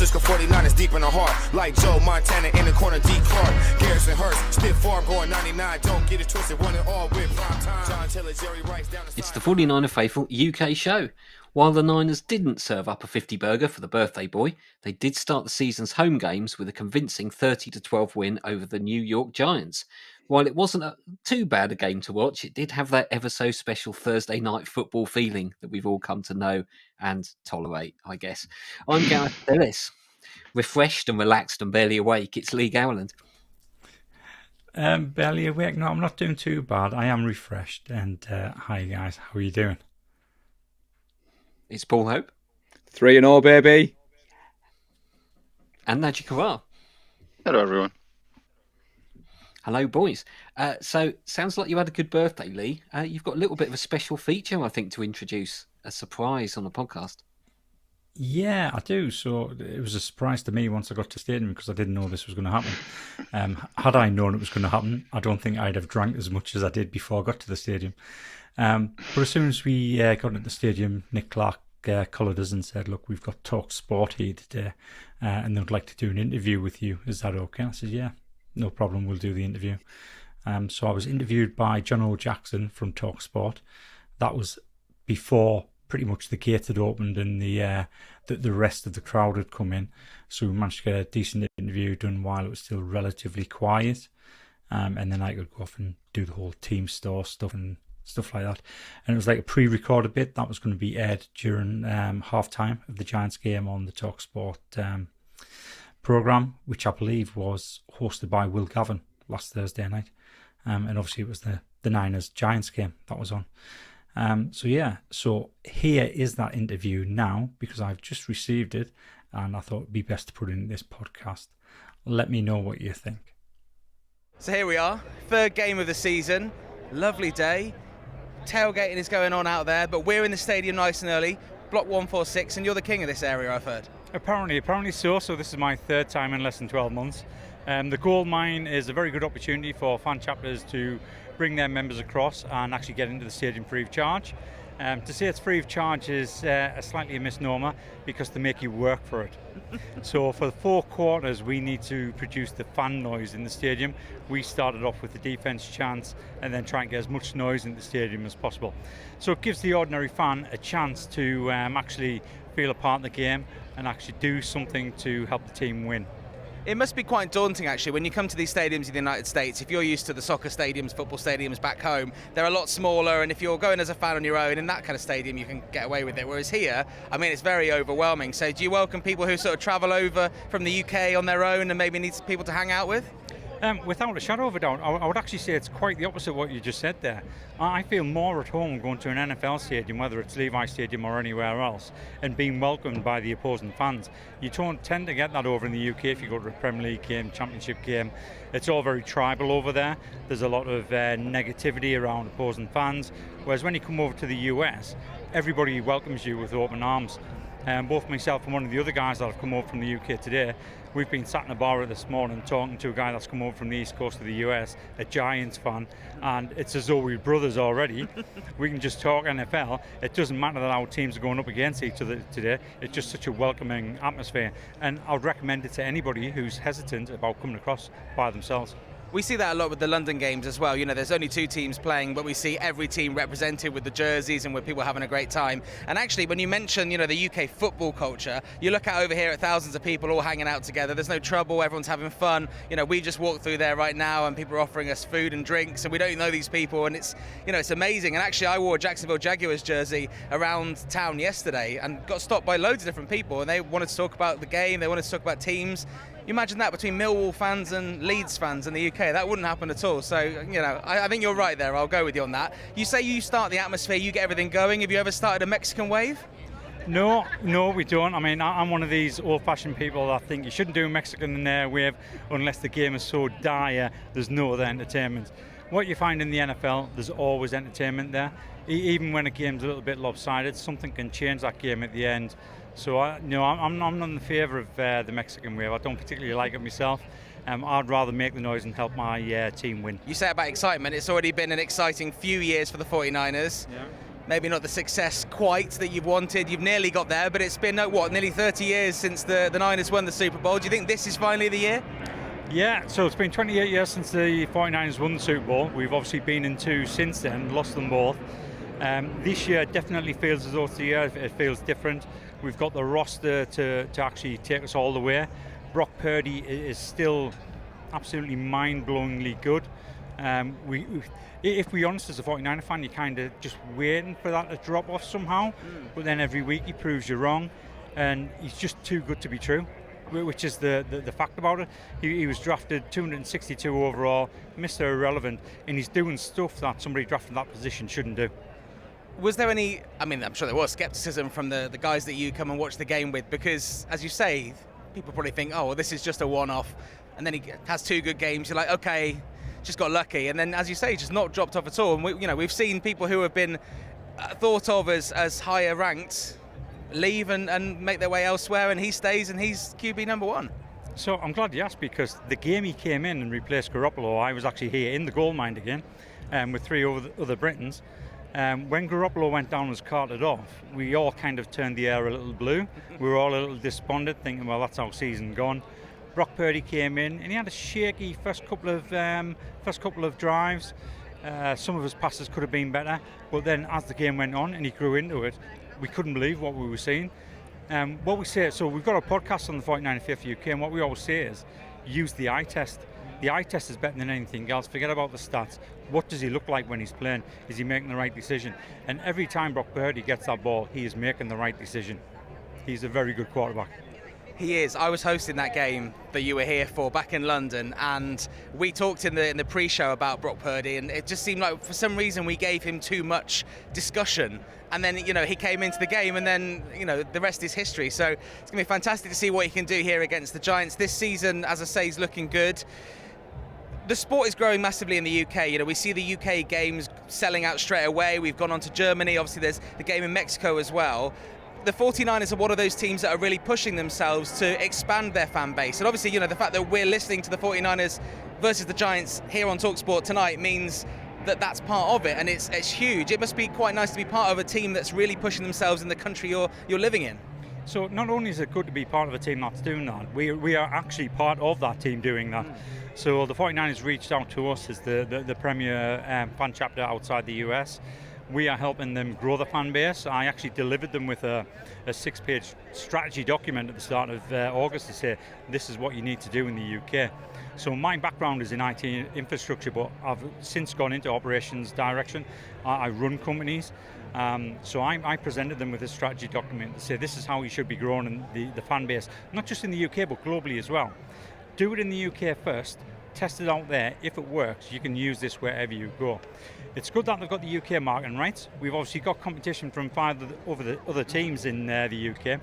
Francisco 49ers deep in the heart. Like Joe Montana in the corner, D. Clark. Garrison Hurst, stiff farm going 99. Don't get it twisted, one and all with prime time. John Taylor, Jerry Rice down the It's the 49er Faithful UK show. While the Niners didn't serve up a 50 burger for the birthday boy, they did start the season's home games with a convincing 30-12 win over the New York Giants. While it wasn't too bad a game to watch, it did have that ever so special Thursday night football feeling that we've all come to know and tolerate, I guess. I'm Gareth Ellis. Refreshed and relaxed and barely awake, it's Lee Gowland. Barely awake. No, I'm not doing too bad. I am refreshed. And hi guys, how are you doing? It's Paul Hope. 3-0, baby. And Najee Karar. Hello, everyone. Hello, boys. So, sounds like you had a good birthday, Lee. You've got a little bit of a special feature, I think, to introduce. A surprise on the podcast. Yeah, I do. So it was a surprise to me once I got to the stadium because I didn't know this was going to happen. Had I known it was going to happen, I don't think I'd have drank as much as I did before I got to the stadium. But as soon as we got into the stadium, Nick Clark collared us and said, look, we've got Talk Sport here today and they'd like to do an interview with you. Is that okay? I said, yeah, no problem. We'll do the interview. So I was interviewed by John O. Jackson from Talk Sport. That was before pretty much the gate had opened and the rest of the crowd had come in. So we managed to get a decent interview done while it was still relatively quiet. And then I could go off and do the whole team store stuff and stuff like that. And it was like a pre-recorded bit that was going to be aired during half-time of the Giants game on the TalkSport programme, which I believe was hosted by Will Gavin last Thursday night. And obviously it was the Niners-Giants game that was on. So here is that interview now because I've just received it and I thought it'd be best to put it in this podcast. Let me know what you think. So here we are, third game of the season, lovely day. Tailgating is going on out there, but we're in the stadium nice and early, block 146, and you're the king of this area, I've heard. Apparently so this is my third time in less than 12 months. The gold mine is a very good opportunity for fan chapters to bring their members across and actually get into the stadium free of charge. To say it's free of charge is a slightly a misnomer because they make you work for it. So for the 4 quarters we need to produce the fan noise in the stadium. We started off with the defense chants and then try and get as much noise in the stadium as possible. So it gives the ordinary fan a chance to actually feel a part in the game and actually do something to help the team win. It must be quite daunting, actually, when you come to these stadiums in the United States. If you're used to the soccer stadiums, football stadiums back home, they're a lot smaller, and if you're going as a fan on your own in that kind of stadium, you can get away with it. Whereas here, I mean, it's very overwhelming. So do you welcome people who sort of travel over from the UK on their own and maybe need people to hang out with? Without a shadow of a doubt, I would actually say it's quite the opposite of what you just said there. I feel more at home going to an NFL stadium, whether it's Levi Stadium or anywhere else, and being welcomed by the opposing fans. You don't tend to get that over in the UK if you go to a Premier League game, Championship game. It's all very tribal over there. There's a lot of negativity around opposing fans, whereas when you come over to the US, everybody welcomes you with open arms. Both myself and one of the other guys that have come over from the UK today, we've been sat in a bar this morning talking to a guy that's come over from the east coast of the US, a Giants fan, and it's as though we're brothers already. We can just talk NFL. It doesn't matter that our teams are going up against each other today. It's just such a welcoming atmosphere, and I would recommend it to anybody who's hesitant about coming across by themselves. We see that a lot with the London games as well. You know, there's only 2 teams playing, but we see every team represented with the jerseys and with people having a great time. And actually, when you mention, you know, the UK football culture, you look out over here at thousands of people all hanging out together. There's no trouble. Everyone's having fun. You know, we just walked through there right now and people are offering us food and drinks and we don't know these people and it's, you know, it's amazing. And actually, I wore a Jacksonville Jaguars jersey around town yesterday and got stopped by loads of different people and they wanted to talk about the game. They wanted to talk about teams. You imagine that between Millwall fans and Leeds fans in the UK. That wouldn't happen at all. So, you know, I think you're right there. I'll go with you on that. You say you start the atmosphere, you get everything going. Have you ever started a Mexican wave? No, we don't. I mean, I'm one of these old-fashioned people that think you shouldn't do a Mexican wave unless the game is so dire, there's no other entertainment. What you find in the NFL, there's always entertainment there. Even when a game's a little bit lopsided, something can change that game at the end. So, I'm not in favour of the Mexican wave. I don't particularly like it myself. I'd rather make the noise and help my team win. You say about excitement. It's already been an exciting few years for the 49ers. Yeah. maybe not the success quite that you've wanted. You've nearly got there, but it's been, nearly 30 years since the Niners won the Super Bowl. Do you think this is finally the year? Yeah, so it's been 28 years since the 49ers won the Super Bowl. We've obviously been in 2 since then, lost them both. This year definitely feels as though it's the year. It feels different. We've got the roster to actually take us all the way. Brock Purdy is still absolutely mind-blowingly good. If we're honest, as a 49er fan, you're kind of just waiting for that to drop off somehow. But then every week he proves you wrong, and he's just too good to be true, which is the fact about it. He was drafted 262 overall, Mr. Irrelevant, and he's doing stuff that somebody drafted that position shouldn't do. Was there any, I'm sure there was skepticism from the guys that you come and watch the game with, because, as you say, people probably think, oh, well, this is just a one-off, and then he has 2 good games, you're like, okay, just got lucky, and then, as you say, just not dropped off at all. And we've seen people who have been thought of as higher ranked leave and make their way elsewhere, and he stays and he's QB number 1. So I'm glad you asked, because the game he came in and replaced Garoppolo, I was actually here in the goal mine again with 3 other Britons. When Garoppolo went down and was carted off, we all kind of turned the air a little blue. We were all a little despondent, thinking, well, that's our season gone. Brock Purdy came in and he had a shaky first couple of drives. Some of his passes could have been better, but then as the game went on and he grew into it, we couldn't believe what we were seeing. What we say, so we've got a podcast on the 49 Fifth UK, and what we always say is use the eye test. The eye test is better than anything else. Forget about the stats. What does he look like when he's playing? Is he making the right decision? And every time Brock Purdy gets that ball, he is making the right decision. He's a very good quarterback. He is. I was hosting that game that you were here for back in London, and we talked in the pre-show about Brock Purdy, and it just seemed like for some reason we gave him too much discussion. And then, he came into the game, and then, the rest is history. So it's going to be fantastic to see what he can do here against the Giants. This season, as I say, is looking good. The sport is growing massively in the UK. We see the UK games selling out straight away. We've gone on to Germany. Obviously, there's the game in Mexico as well. The 49ers are one of those teams that are really pushing themselves to expand their fan base. And obviously, the fact that we're listening to the 49ers versus the Giants here on TalkSport tonight means that that's part of it, and it's huge. It must be quite nice to be part of a team that's really pushing themselves in the country you're living in. So not only is it good to be part of a team that's doing that, we are actually part of that team doing that. So the 49ers reached out to us as the premier fan chapter outside the US. We are helping them grow the fan base. I actually delivered them with a 6-page strategy document at the start of August to say, this is what you need to do in the UK. So my background is in IT infrastructure, but I've since gone into operations direction. I run companies. So I presented them with a strategy document to say, this is how you should be growing in the fan base, not just in the UK, but globally as well. Do it in the UK first. Test it out there. If it works, you can use this wherever you go. It's good that they've got the UK marketing rights. We've obviously got competition from 5 of the other teams in the UK.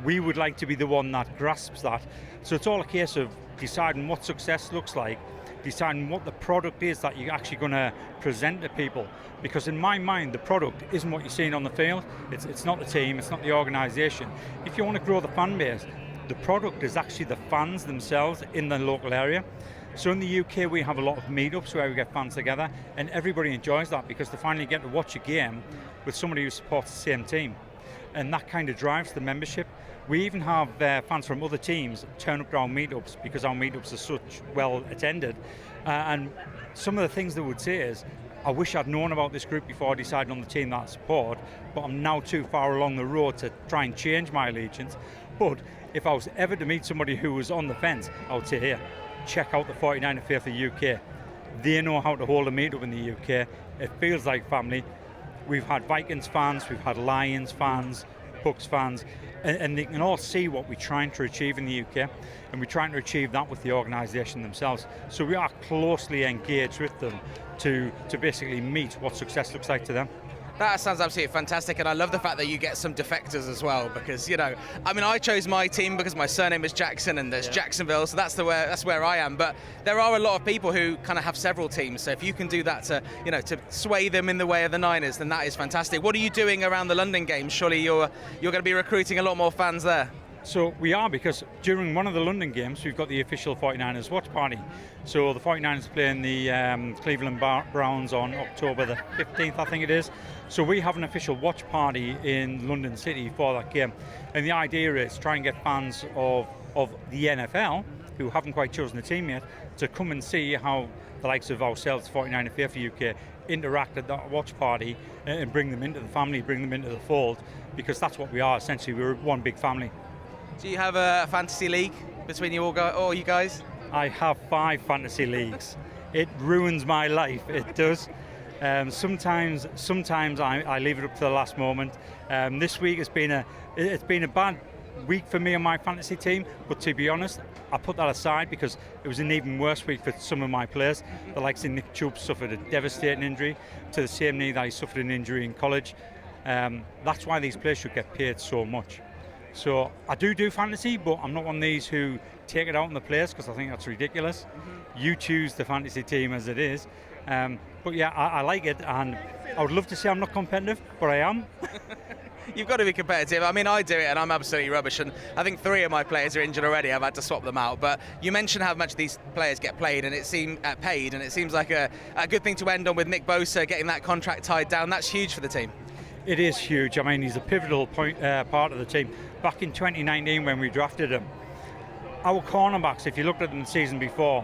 We would like to be the one that grasps that. So it's all a case of deciding what success looks like, deciding what the product is that you're actually going to present to people. Because in my mind, the product isn't what you're seeing on the field. It's not the team, it's not the organisation. If you want to grow the fan base, the product is actually the fans themselves in the local area. So in the UK, we have a lot of meetups where we get fans together, and everybody enjoys that because they finally get to watch a game with somebody who supports the same team. And that kind of drives the membership. We even have fans from other teams turn up to our meetups because our meetups are such well attended. And some of the things they would say is, I wish I'd known about this group before I decided on the team that I support, but I'm now too far along the road to try and change my allegiance. But if I was ever to meet somebody who was on the fence, I would say, here, check out the 49 Faith of the UK. They know how to hold a meetup in the UK. It feels like family. We've had Vikings fans, we've had Lions fans, Bucks fans, and they can all see what we're trying to achieve in the UK, and we're trying to achieve that with the organisation themselves. So we are closely engaged with them to basically meet what success looks like to them. That sounds absolutely fantastic, and I love the fact that you get some defectors as well, because I chose my team because my surname is Jackson and there's Jacksonville, so that's where I am. But there are a lot of people who kind of have several teams, so if you can do that to sway them in the way of the Niners, then that is fantastic. What are you doing around the London games? Surely you're going to be recruiting a lot more fans there. So we are, because during one of the London games, we've got the official 49ers watch party. So the 49ers are playing the Cleveland Browns on October the 15th, I think it is. So we have an official watch party in London City for that game. And the idea is try and get fans of the NFL, who haven't quite chosen a team yet, to come and see how the likes of ourselves, 49er Fairfield UK, interact at that watch party and bring them into the family, bring them into the fold, because that's what we are. Essentially, we're one big family. Do you have a fantasy league between you all you guys? I have 5 fantasy leagues. It ruins my life. It does. Sometimes I leave it up to the last moment. This week it's been a bad week for me and my fantasy team, but to be honest, I put that aside because it was an even worse week for some of my players. The likes of Nick Chubb suffered a devastating injury to the same knee that he suffered an injury in college. That's why these players should get paid so much. So I do fantasy, but I'm not one of these who take it out on the players because I think that's ridiculous. You choose the fantasy team as it is. But yeah, I like it, and I would love to say I'm not competitive, but I am. You've got to be competitive. I mean, I do it and I'm absolutely rubbish, and I think 3 of my players are injured already. I've had to swap them out. But you mentioned how much these players get paid, and it seems like a good thing to end on with Nick Bosa getting that contract tied down. That's huge for the team. It is huge. I mean, he's a pivotal part of the team. Back in 2019 when we drafted him, our cornerbacks, if you looked at them the season before,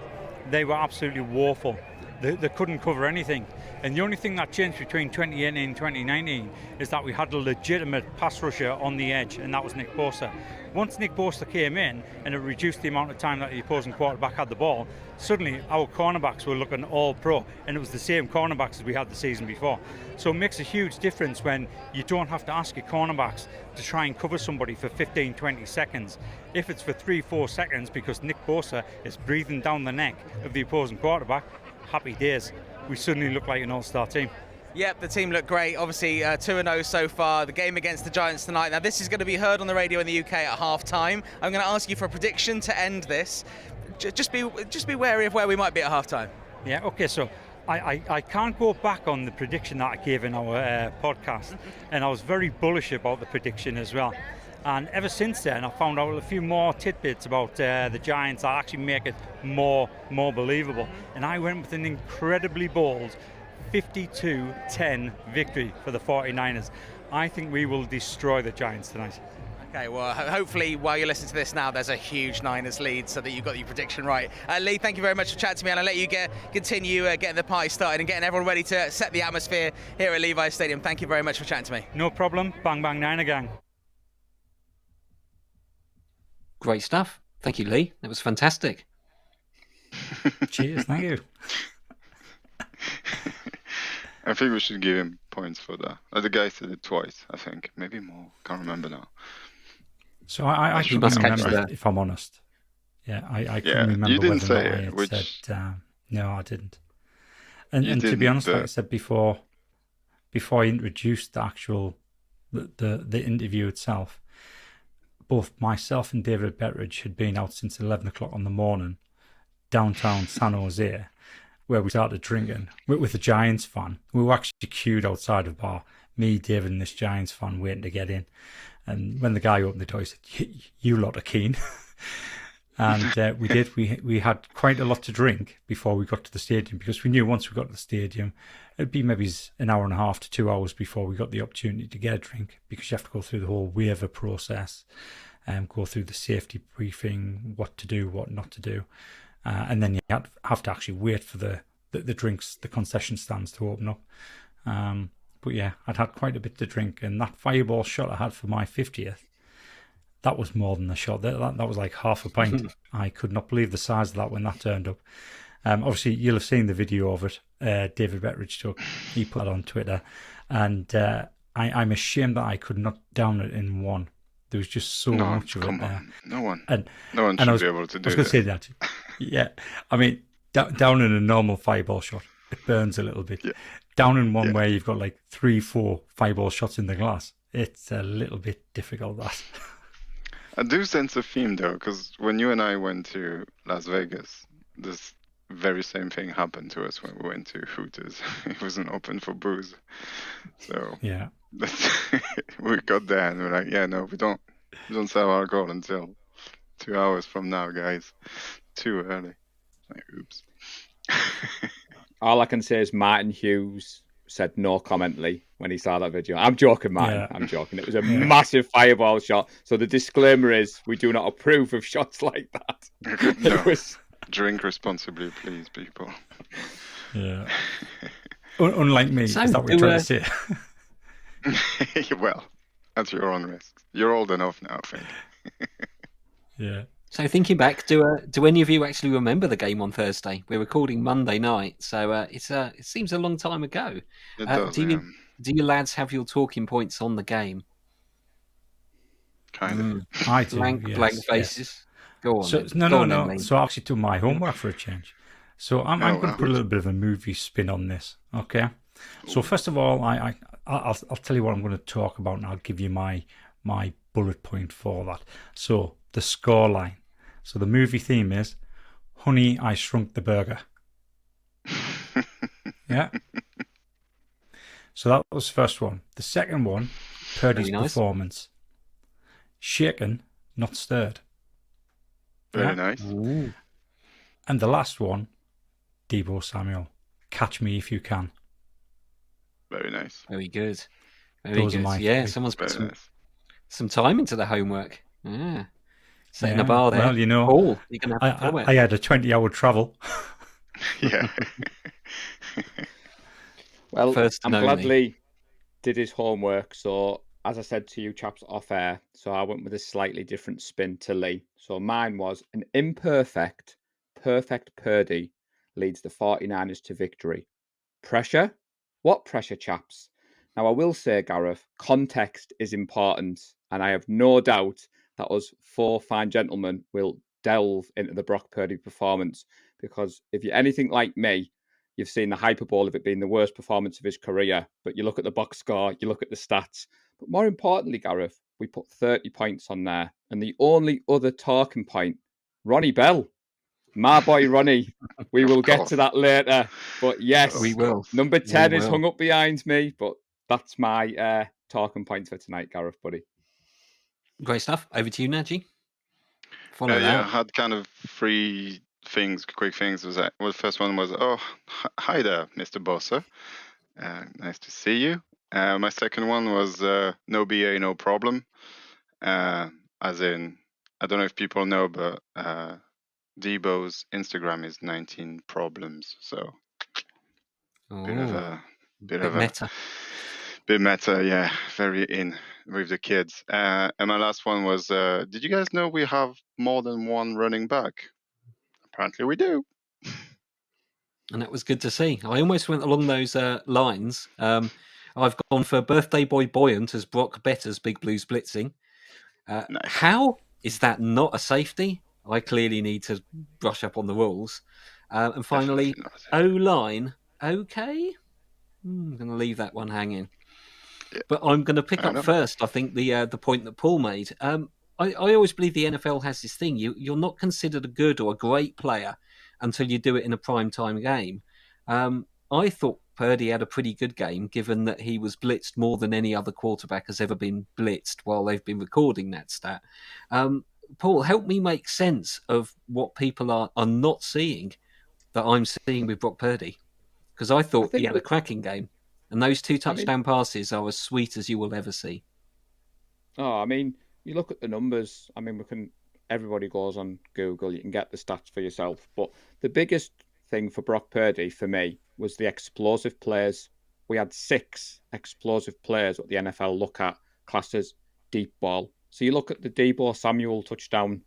they were absolutely woeful. They couldn't cover anything. And the only thing that changed between 2018 and 2019 is that we had a legitimate pass rusher on the edge, and that was Nick Bosa. Once Nick Bosa came in and it reduced the amount of time that the opposing quarterback had the ball, suddenly our cornerbacks were looking all pro, and it was the same cornerbacks as we had the season before. So it makes a huge difference when you don't have to ask your cornerbacks to try and cover somebody for 15, 20 seconds. If it's for 3-4 seconds because Nick Bosa is breathing down the neck of the opposing quarterback, happy days. We suddenly look like an all-star team. Yep, the team look great. Obviously, 2-0 so far. The game against the Giants tonight. Now, this is going to be heard on the radio in the UK at half-time. I'm going to ask you for a prediction to end this. Just be wary of where we might be at half-time. Yeah, okay, so I can't go back on the prediction that I gave in our podcast, and I was very bullish about the prediction as well. And ever since then, I found out a few more tidbits about the Giants that actually make it more believable. And I went with an incredibly bold 52-10 victory for the 49ers. I think we will destroy the Giants tonight. Okay, well, hopefully while you're listening to this now, there's a huge Niners lead so that you've got your prediction right. Lee, thank you very much for chatting to me, and I'll let you continue getting the party started and getting everyone ready to set the atmosphere here at Levi Stadium. Thank you very much for chatting to me. No problem. Bang, bang, Niner gang. Great stuff. Thank you, Lee. That was fantastic. Cheers. Thank you. I think we should give him points for that. The guy said it twice, I think. Maybe more. Can't remember now. So I couldn't remember, if I'm honest. Yeah, I couldn't remember you didn't whether say or not I it, had which... said... no, I didn't. And to be honest, like I said before I introduced the actual the interview itself, both myself and David Betteridge had been out since 11 o'clock in the morning, downtown San Jose, where we started drinking with a Giants fan. We were actually queued outside of a bar, me, David, and this Giants fan waiting to get in. And when the guy opened the door, he said, "You lot are keen." And we did. We had quite a lot to drink before we got to the stadium, because we knew once we got to the stadium, it'd be maybe an hour and a half to 2 hours before we got the opportunity to get a drink, because you have to go through the whole waiver process and go through the safety briefing, what to do, what not to do. And then you have to actually wait for the drinks, the concession stands to open up. But yeah, I'd had quite a bit to drink, and that fireball shot I had for my 50th, that was more than a shot. That was like half a pint. I could not believe the size of that when that turned up. Obviously, you'll have seen the video of it. David Betteridge took. He put that on Twitter. And I'm ashamed that I could not down it in one. There was just so much of it there. No one should be able to do that. I was going to say that. Yeah. I mean, down in a normal fireball shot, it burns a little bit. Yeah. Down in one where you've got like 3-4 fireball shots in the glass, it's a little bit difficult, that. I do sense a theme though, because when you and I went to Las Vegas, this very same thing happened to us when we went to Hooters. It wasn't open for booze. So yeah, we got there and we're like, we don't Don't sell our goal until 2 hours from now, guys. Too early. Like, oops. All I can say is Martin Hughes said no commently when he saw that video. I'm joking, Martin. Yeah. I'm joking. It was a massive fireball shot. So the disclaimer is we do not approve of shots like that. No. It was... Drink responsibly, please, people. Yeah. Unlike me, So, is that what you're trying to say? Well, at your own risk. You're old enough now, I think. Yeah. So thinking back, do any of you actually remember the game on Thursday? We're recording Monday night, so it seems a long time ago. It does, yeah. Do you lads have your talking points on the game? Kind of. I do. Blank Yes, faces. yes. Go on. So then. no, Go no, on no. then, Lee. So I actually do my homework for a change. So I'm going to wow. put a little bit of a movie spin on this. Okay. So first of all, I'll tell you what I'm going to talk about, and I'll give you my bullet point for that. So the score line. So the movie theme is "Honey, I Shrunk the Burger." Yeah. So that was the first one. The second one, Purdy's Very nice. performance. Shaken, not stirred. Very Yeah. nice. Ooh. And the last one, Deebo Samuel. Catch me if you can. Very nice. Very good. Very Those are good. my Yeah, three. someone's put Very nice. some time into the homework. Yeah. Setting Yeah, a bar there. well, you know, Paul, you're going to have to do it. I had a 20-hour travel. Yeah. Well, First I'm and glad only. Lee did his homework. So, as I said to you chaps off air, so I went with a slightly different spin to Lee. So mine was an imperfect, perfect Purdy leads the 49ers to victory. Pressure? What pressure, chaps? Now, I will say, Gareth, context is important, and I have no doubt that us four fine gentlemen will delve into the Brock Purdy performance, because if you're anything like me, you've seen the hyperbole of it being the worst performance of his career, but you look at the box score, you look at the stats. But more importantly, Gareth, we put 30 points on there, and the only other talking point, Ronnie Bell. My boy Ronnie. We will get to that later. But yes, We will. number 10 We is will. hung up behind me, but that's my talking point for tonight, Gareth, buddy. Great stuff. Over to you, Najee. Follow Yeah, I that. had kind of three things, quick things. Was that? Well, the first one was, oh, hi there, Mr. Bosser. Nice to see you. My second one was no BA, no problem. As in, I don't know if people know, but Debo's Instagram is 19 problems. So bit of Oh, a bit meta. bit meta, yeah, very in with the kids. And my last one was, did you guys know we have more than one running back? Apparently we do. And that was good to see. I almost went along those lines. I've gone for Birthday Boy Buoyant as Brock Better's Big Blues Blitzing. Nice. How is that not a safety? I clearly need to brush up on the rules. And finally, Definitely not. O-line, okay? I'm going to leave that one hanging. Yeah. But I'm going to pick Fair up enough. first, I think, the point that Paul made. I always believe the NFL has this thing. You're not considered a good or a great player until you do it in a prime time game. I thought Purdy had a pretty good game, given that he was blitzed more than any other quarterback has ever been blitzed while they've been recording that stat. Paul, help me make sense of what people are not seeing that I'm seeing with Brock Purdy. Because I thought he had a cracking game. And those two touchdown passes are as sweet as you will ever see. Oh, I mean, you look at the numbers. I mean, everybody goes on Google, you can get the stats for yourself. But the biggest thing for Brock Purdy, for me, was the explosive plays. We had 6 explosive plays what the NFL look at, classed as deep ball. So you look at the Deebo Samuel touchdown.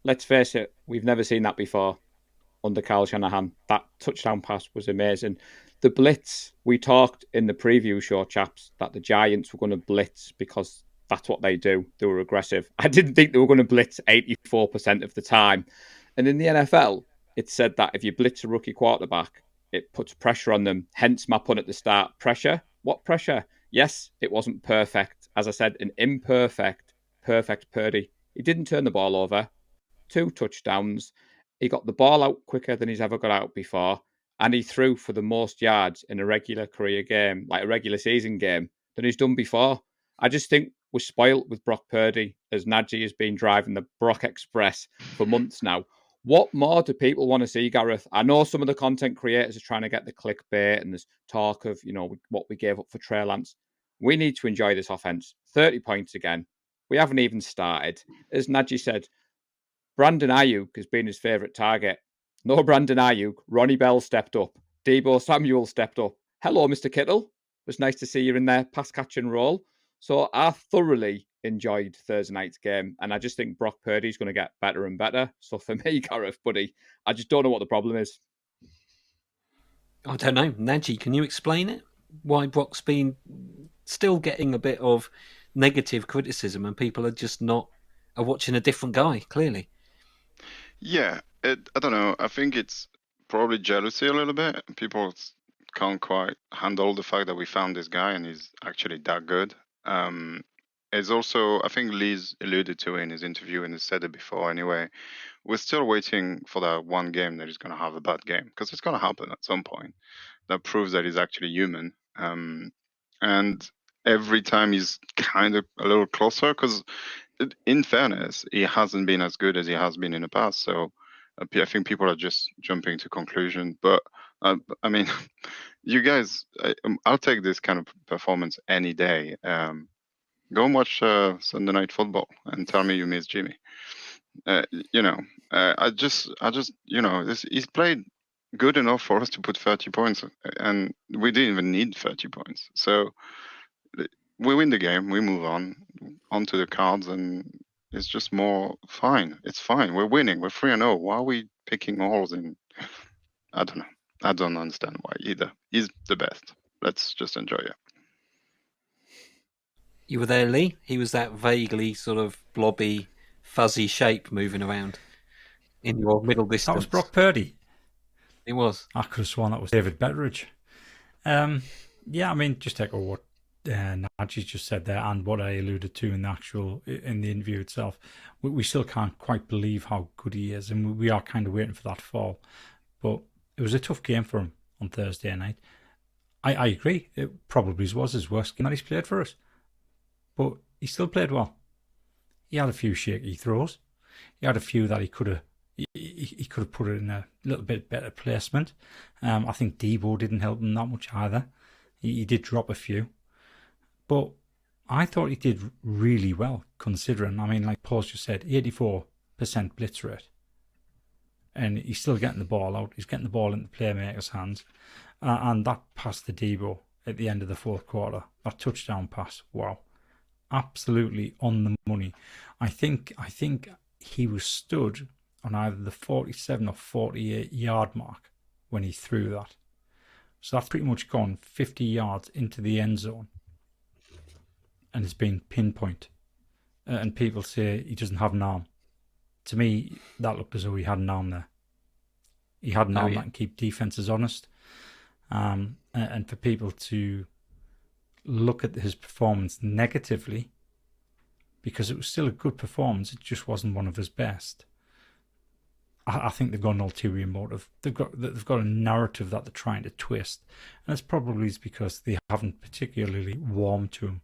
Let's face it, we've never seen that before under Kyle Shanahan. That touchdown pass was amazing. The blitz, we talked in the preview show, chaps, that the Giants were going to blitz because that's what they do. They were aggressive. I didn't think they were going to blitz 84% of the time. And in the NFL, it said that if you blitz a rookie quarterback, it puts pressure on them. Hence my pun at the start. Pressure? What pressure? Yes, it wasn't perfect. As I said, an imperfect, perfect Purdy. He didn't turn the ball over. 2 touchdowns. He got the ball out quicker than he's ever got out before. And he threw for the most yards in a regular career game, like a regular season game, than he's done before. I just think we're spoilt with Brock Purdy, as Najee has been driving the Brock Express for months now. What more do people want to see, Gareth? I know some of the content creators are trying to get the clickbait, and there's talk of, what we gave up for Trey Lance. We need to enjoy this offense. 30 points again. We haven't even started. As Najee said, Brandon Ayuk has been his favourite target. No Brandon Ayuk. Ronnie Bell stepped up. Deebo Samuel stepped up. Hello, Mr. Kittle. It was nice to see you in their pass catching role. So I thoroughly enjoyed Thursday night's game, and I just think Brock Purdy's going to get better and better. So for me, Gareth, buddy, I just don't know what the problem is. I don't know. Najee, can you explain it? Why Brock's been still getting a bit of negative criticism and people are watching a different guy, clearly. Yeah, I don't know. I think it's probably jealousy a little bit. People can't quite handle the fact that we found this guy and he's actually that good. It's also, I think Lee's alluded to in his interview and he said it before anyway. We're still waiting for that one game that he's going to have a bad game, because it's going to happen at some point. That proves that he's actually human. And every time he's kind of a little closer, because in fairness, he hasn't been as good as he has been in the past. So I think people are just jumping to conclusion. But I mean, you guys, I'll take this kind of performance any day. Go and watch Sunday Night Football and tell me you miss Jimmy. I just, he's played good enough for us to put 30 points, and we didn't even need 30 points. So we win the game, we move onto the cards, and it's just more fine. It's fine. We're winning. We're 3-0. Why are we picking holes in? I don't know. I don't understand why either. He's the best. Let's just enjoy it. You were there, Lee? He was that vaguely sort of blobby, fuzzy shape moving around in your middle distance. That was Brock Purdy. It was. I could have sworn that was David Betteridge. Yeah, I mean, just echo what Najee just said there and what I alluded to in the interview itself. We still can't quite believe how good he is, and we are kind of waiting for that fall. But it was a tough game for him on Thursday night. I agree. It probably was his worst game that he's played for us. But he still played well. He had a few shaky throws. He had a few that he could have put it in a little bit better placement. I think Deebo didn't help him that much either. He did drop a few. But I thought he did really well, considering, I mean, like Paul just said, 84% blitz rate. And he's still getting the ball out. He's getting the ball into playmakers' hands. And that pass to Deebo at the end of the fourth quarter, that touchdown pass, wow. Absolutely on the money. I think he was stood on either the 47 or 48 yard mark when he threw that. So that's pretty much gone 50 yards into the end zone. And it's been pinpoint. And people say he doesn't have an arm. To me, that looked as though he had an arm there. He had an arm that can keep defenses honest. And for people to look at his performance negatively, because it was still a good performance, it just wasn't one of his best. I think they've got an ulterior motive. They've got a narrative that they're trying to twist, and it's probably because they haven't particularly warmed to him.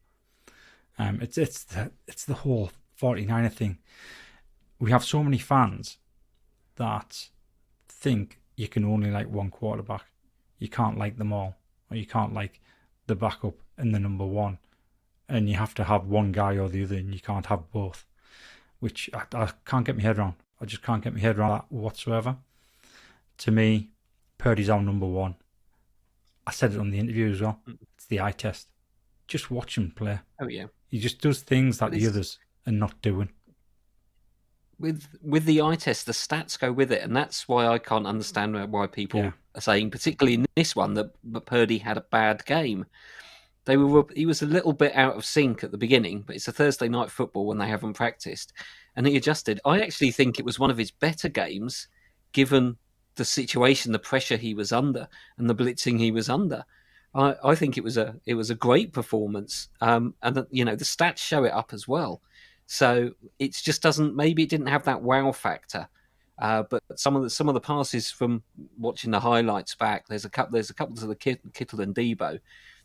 It's the whole 49er thing. We have so many fans that think you can only like one quarterback. You can't like them all, or you can't like the backup and the number one, and you have to have one guy or the other, and you can't have both, which I can't get my head around. I just can't get my head around that whatsoever. To me, Purdy's our number one. I said it on the interview as well. It's the eye test. Just watch him play. Oh yeah. He just does things that the others are not doing. With the eye test, the stats go with it, and that's why I can't understand why people are saying, particularly in this one, that Purdy had a bad game. He was a little bit out of sync at the beginning, but it's a Thursday night football when they haven't practiced, and he adjusted. I actually think it was one of his better games, given the situation, the pressure he was under, and the blitzing he was under. I think it was a great performance, and the stats show it up as well. So it just doesn't. Maybe it didn't have that wow factor, but some of the passes from watching the highlights back, there's a couple to the Kittle and Deebo.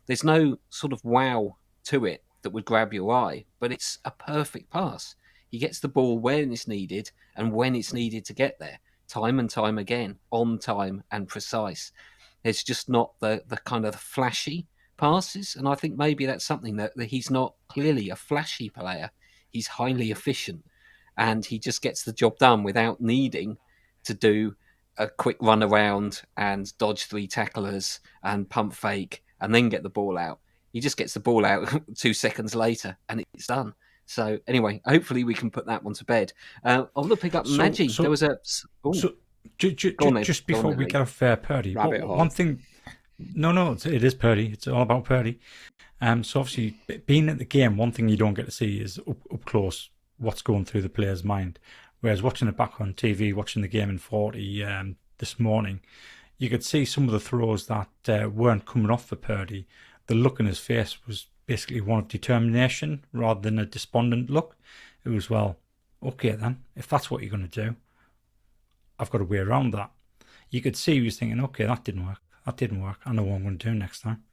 There's no sort of wow to it. that would grab your eye, but it's a perfect pass. He gets the ball when it's needed and when it's needed to get there, time and time again, on time and precise. It's just not the kind of flashy passes, and I think maybe that's something that he's not clearly a flashy player. He's highly efficient, and he just gets the job done without needing to do a quick run around and dodge 3 tacklers and pump fake and then get the ball out. He just gets the ball out 2 seconds later and it's done. So anyway, hopefully we can put that one to bed. I want to pick up Nagy. There was a just before we get off Purdy, one thing. No, it is Purdy. It's all about Purdy. So obviously, being at the game, one thing you don't get to see is up close what's going through the player's mind. Whereas watching it back on TV, watching the game in 40 this morning, you could see some of the throws that weren't coming off for Purdy. The look in his face was basically one of determination rather than a despondent look. It was, well, okay then, if that's what you're going to do, I've got a way around that. You could see he was thinking, okay, that didn't work. I know what I'm going to do next time.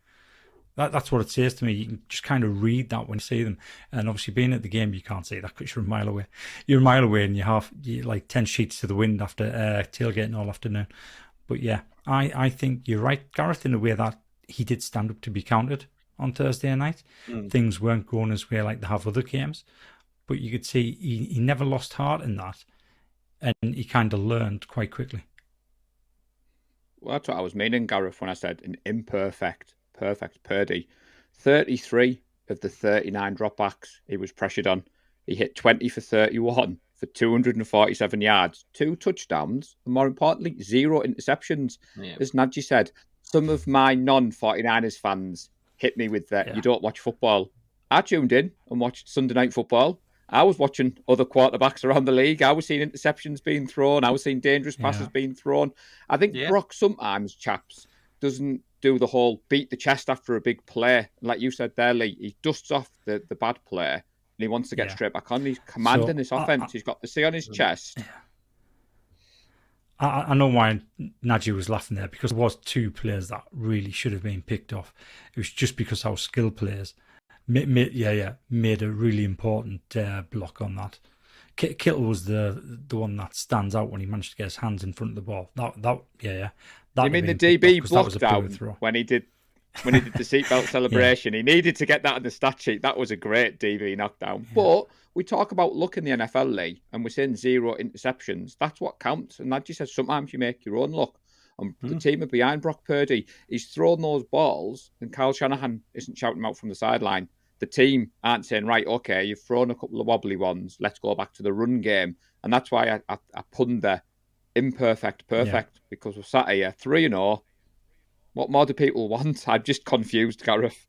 That's what it says to me. You can just kind of read that when you see them. And obviously being at the game, you can't see that because you're a mile away. You're a mile away and you're like 10 sheets to the wind after tailgating all afternoon. But yeah, I think you're right, Gareth, in a way that he did stand up to be counted on Thursday night. Things weren't going his way like they have other games. But you could see he never lost heart in that. And he kind of learned quite quickly. Well, that's what I was meaning, Gareth, when I said an perfect Purdy. 33 of the 39 dropbacks he was pressured on. He hit 20 for 31 for 247 yards, 2 touchdowns, and more importantly, 0 interceptions. Yeah. As Nagy said, some of my non-49ers fans hit me with that. You don't watch football. I tuned in and watched Sunday Night Football. I was watching other quarterbacks around the league. I was seeing interceptions being thrown. I was seeing dangerous passes being thrown. I think Brock sometimes, chaps, doesn't do the whole beat the chest after a big play. Like you said there, Lee, he dusts off the bad play and he wants to get straight back on. He's commanding this offense. He's got the C on his chest. I know why Nagy was laughing there, because there was 2 players that really should have been picked off. It was just because our skill players made a really important block on that. Kittle was the one that stands out when he managed to get his hands in front of the ball. You mean the DB blocked out when he did the seatbelt celebration? He needed to get that on the stat sheet. That was a great DB knockdown. But we talk about luck in the NFL, Lee, and we're saying 0 interceptions. That's what counts. And that just says sometimes you make your own luck. And the team are behind Brock Purdy. He's thrown those balls, and Kyle Shanahan isn't shouting him out from the sideline. The team aren't saying, right, okay, you've thrown a couple of wobbly ones. Let's go back to the run game. And that's why I punned the perfect, because we're sat here 3-0. What more do people want? I'm just confused, Gareth.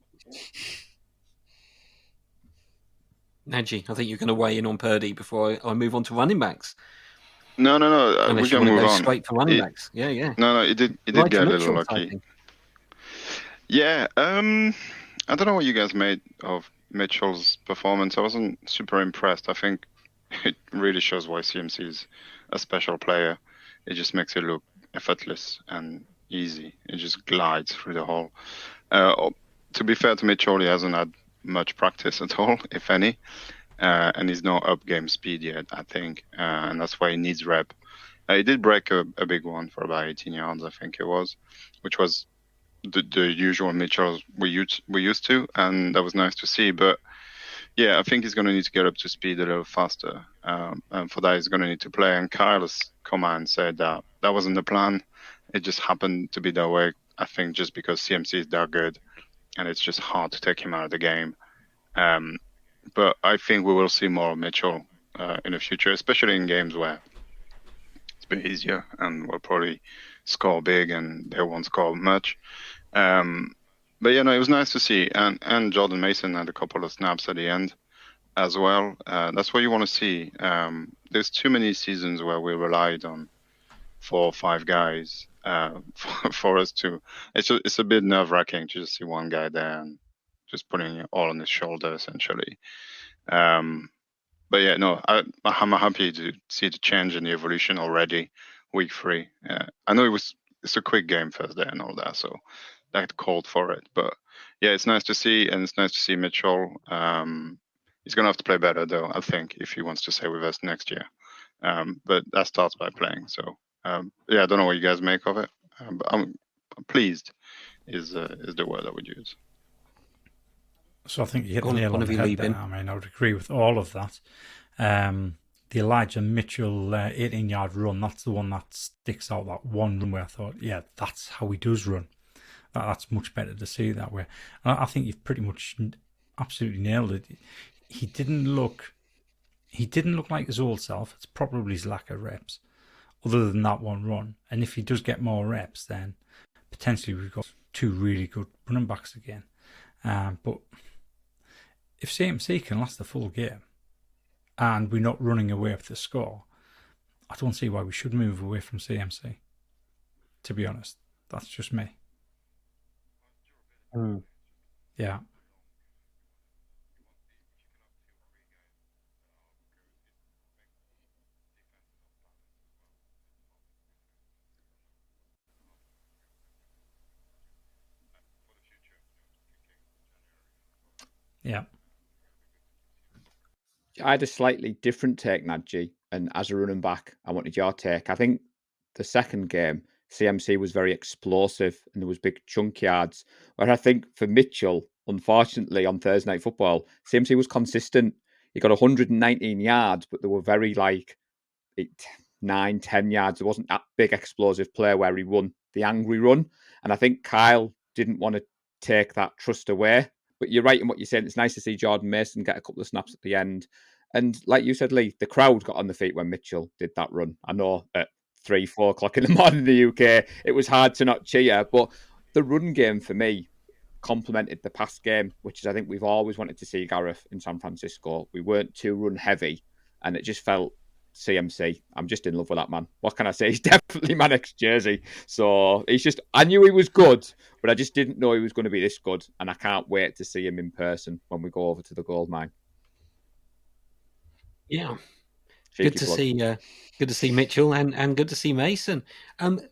Nagy, I think you're going to weigh in on Purdy before I move on to running backs. No. Unless We you can want to move go on. straight for running backs. Yeah. No, he did Like get a little Mitchell lucky. typing. Yeah. I don't know what you guys made of Mitchell's performance. I wasn't super impressed. I think it really shows why CMC is a special player. It just makes it look effortless and easy. It just glides through the hole. To be fair to Mitchell, he hasn't had much practice at all, if any. And he's not up game speed yet, I think. And that's why he needs rep. He did break a big one for about 18 yards, I think it was, which was the usual Mitchell we used to, and that was nice to see. But yeah, I think he's going to need to get up to speed a little faster, and for that he's going to need to play. And Kyle's command said that wasn't the plan. It just happened to be that way. I think just because CMC is that good, and it's just hard to take him out of the game. But I think we will see more of Mitchell in the future, especially in games where it's a bit easier and we'll probably score big and they won't score much. But yeah, no, it was nice to see. And Jordan Mason had a couple of snaps at the end as well. That's what you want to see. There's too many seasons where we relied on 4 or 5 guys for us to. It's a bit nerve-wracking to just see one guy there and just putting it all on his shoulder, essentially. But yeah, no, I'm happy to see the change in the evolution already, week 3. I know it's a quick game Thursday and all that, so that called for it. But yeah, it's nice to see, and it's nice to see Mitchell. He's gonna have to play better though, I think, if he wants to stay with us next year. But that starts by playing. So yeah, I don't know what you guys make of it, but I'm pleased. Is the word I would use. So I think you hit the One nail on of the you head leave there. in. I mean, I would agree with all of that. The Elijah Mitchell 18-yard run, that's the one that sticks out, that one run where I thought, yeah, that's how he does run. That's much better to see that way. And I think you've pretty much absolutely nailed it. He didn't look like his old self. It's probably his lack of reps, other than that one run. And if he does get more reps, then potentially we've got two really good running backs again. But if CMC can last the full game and we're not running away with the score, I don't see why we should move away from CMC. To be honest, that's just me. Yeah. Yeah. I had a slightly different take, Nadji, and as a running back, I wanted your take. I think the second game, CMC was very explosive and there was big chunk yards. Where I think for Mitchell, unfortunately, on Thursday Night Football, CMC was consistent. He got 119 yards, but they were very 9, 10 yards. There wasn't that big explosive play where he won the angry run. And I think Kyle didn't want to take that trust away. But you're right in what you're saying. It's nice to see Jordan Mason get a couple of snaps at the end. And like you said, Lee, the crowd got on the feet when Mitchell did that run. I know at 3, 4 o'clock in the morning in the UK, it was hard to not cheer. But the run game for me complemented the pass game, which is I think we've always wanted to see Gareth in San Francisco. We weren't too run heavy, and it just felt CMC. I'm just in love with that man. What can I say? He's definitely my next jersey. So he's just, I knew he was good, but I just didn't know he was going to be this good. And I can't wait to see him in person when we go over to the gold mine. Yeah. Cheeky Good to plug. see, good to see Mitchell and good to see Mason.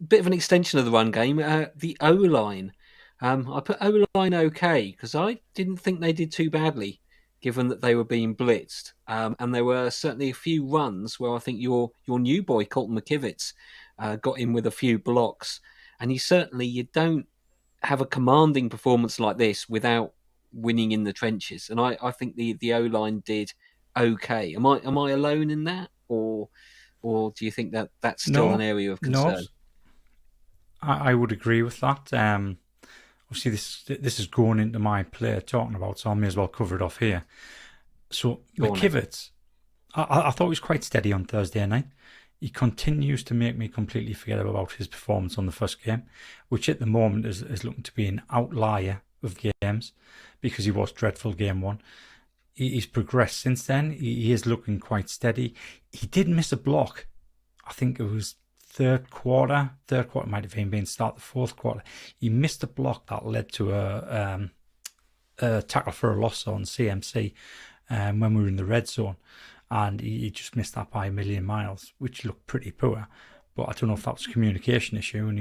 Bit of an extension of the run game. The O line. I put O line okay because I didn't think they did too badly, given that they were being blitzed. And there were certainly a few runs where I think your new boy Colton McKivitz got in with a few blocks, and you don't have a commanding performance like this without winning in the trenches. And I think the O line did okay. Am I alone in that, or do you think that that's still an area of concern? No, I would agree with that. Obviously, this is going into my player talking about, so I may as well cover it off here. So McKivitz, I thought he was quite steady on Thursday night. He continues to make me completely forget about his performance on the first game, which at the moment is looking to be an outlier of games because he was dreadful game one. He's progressed since then. He is looking quite steady. He did miss a block. I think it was third quarter might have even been start the fourth quarter. He missed a block that led to a tackle for a loss on CMC when we were in the red zone, and he just missed that by a million miles, which looked pretty poor. But I don't know if that was a communication issue and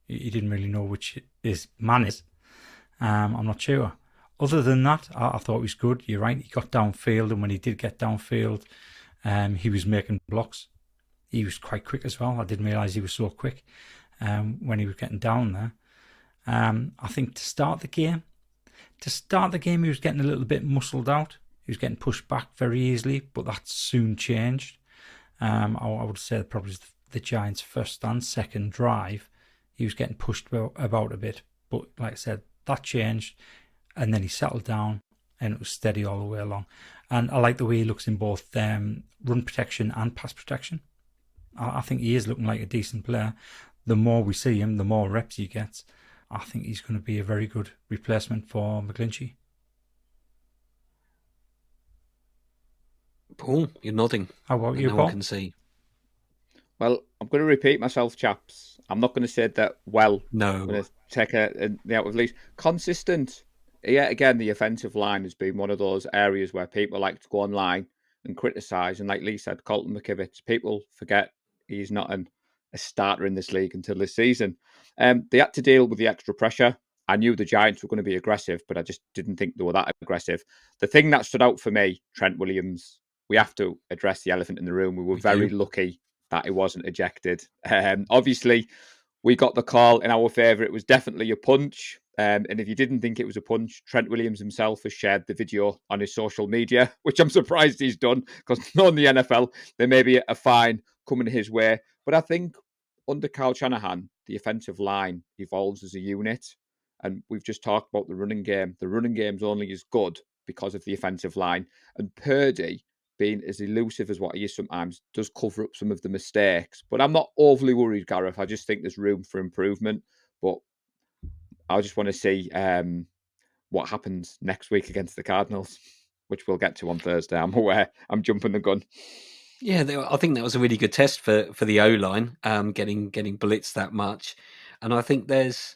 he didn't really know which his man is. I'm not sure. Other than that, I thought he was good. You're right, he got downfield, and when he did get downfield, he was making blocks. He was quite quick as well. I didn't realise he was so quick when he was getting down there. I think to start the game, he was getting a little bit muscled out. He was getting pushed back very easily, but that soon changed. I would say probably the Giants' first and second drive, he was getting pushed about a bit. But like I said, that changed, and then he settled down, and it was steady all the way along. And I like the way he looks in both run protection and pass protection. I think he is looking like a decent player. The more we see him, the more reps he gets. I think he's going to be a very good replacement for McGlinchey. Paul, you're nodding. How about you, now Paul? I can see. Well, I'm going to repeat myself, chaps. I'm not going to say that well. No. I'm going to take the out of least. Consistent. Yeah, again, the offensive line has been one of those areas where people like to go online and criticise. And like Lee said, Colton McKivitz, people forget he's not a starter in this league until this season. They had to deal with the extra pressure. I knew the Giants were going to be aggressive, but I just didn't think they were that aggressive. The thing that stood out for me, Trent Williams, we have to address the elephant in the room. We were very lucky that he wasn't ejected. Obviously, we got the call in our favour. It was definitely a punch. And if you didn't think it was a punch, Trent Williams himself has shared the video on his social media, which I'm surprised he's done, because knowing the NFL, there may be a fine coming his way. But I think under Kyle Shanahan, the offensive line evolves as a unit. And we've just talked about the running game. The running game's only as good because of the offensive line. And Purdy, being as elusive as what he is sometimes, does cover up some of the mistakes. But I'm not overly worried, Gareth. I just think there's room for improvement. But I just want to see what happens next week against the Cardinals, which we'll get to on Thursday. I'm aware I'm jumping the gun. Yeah, I think that was a really good test for the O-line, getting blitzed that much. And I think there's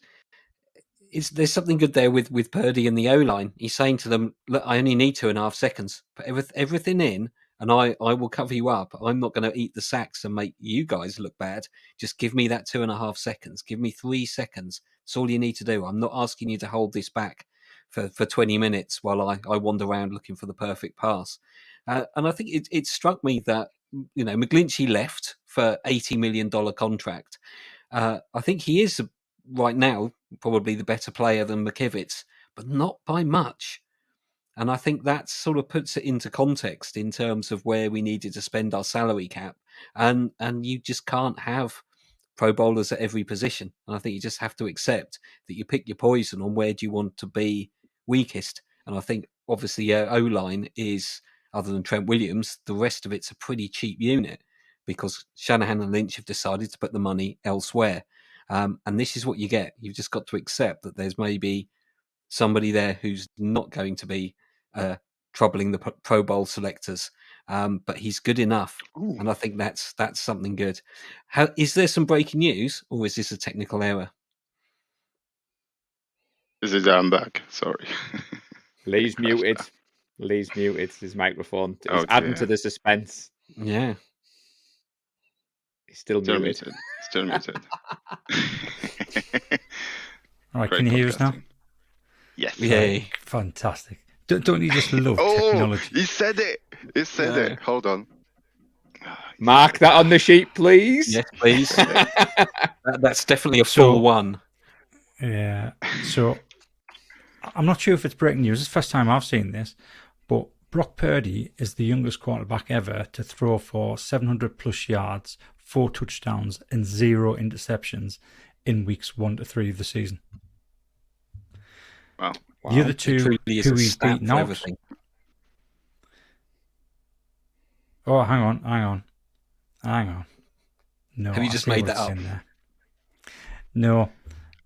something good there with Purdy and the O-line. He's saying to them, look, I only need 2.5 seconds. Put everything in, and I will cover you up. I'm not going to eat the sacks and make you guys look bad. Just give me that 2.5 seconds. Give me 3 seconds. That's all you need to do. I'm not asking you to hold this back for 20 minutes while I wander around looking for the perfect pass. And I think it struck me that, McGlinchey left for $80 million contract. I think he is right now probably the better player than McKivitz, but not by much. And I think that sort of puts it into context in terms of where we needed to spend our salary cap. And you just can't have pro bowlers at every position. And I think you just have to accept that you pick your poison on where do you want to be weakest. And I think obviously O-line is, other than Trent Williams, the rest of it's a pretty cheap unit because Shanahan and Lynch have decided to put the money elsewhere. And this is what you get. You've just got to accept that there's maybe somebody there who's not going to be troubling the Pro Bowl selectors, but he's good enough. Ooh. And I think that's something good. Is there some breaking news, or is this a technical error? Is it I'm back? Sorry. Lee's muted. Lee's muted his microphone. It's Oh, adding dear. to the suspense. Yeah. He's still muted. Still muted. All right, Great can you hear us now? podcasting. Yes. Yay. Fantastic. Don't you just love Oh, technology? he said it. He said Yeah. it. Hold on. Mark that on the sheet, please. Yes, please. That's definitely a So- full one. Yeah. So I'm not sure if it's breaking news. It's the first time I've seen this, but Brock Purdy is the youngest quarterback ever to throw for 700 plus yards, 4 touchdowns, and 0 interceptions in weeks 1 to 3 of the season. Wow. The other It two truly is who a he's stat beaten for out. everything. Oh, hang on. No, Have you I just see made what's that up? in there. No.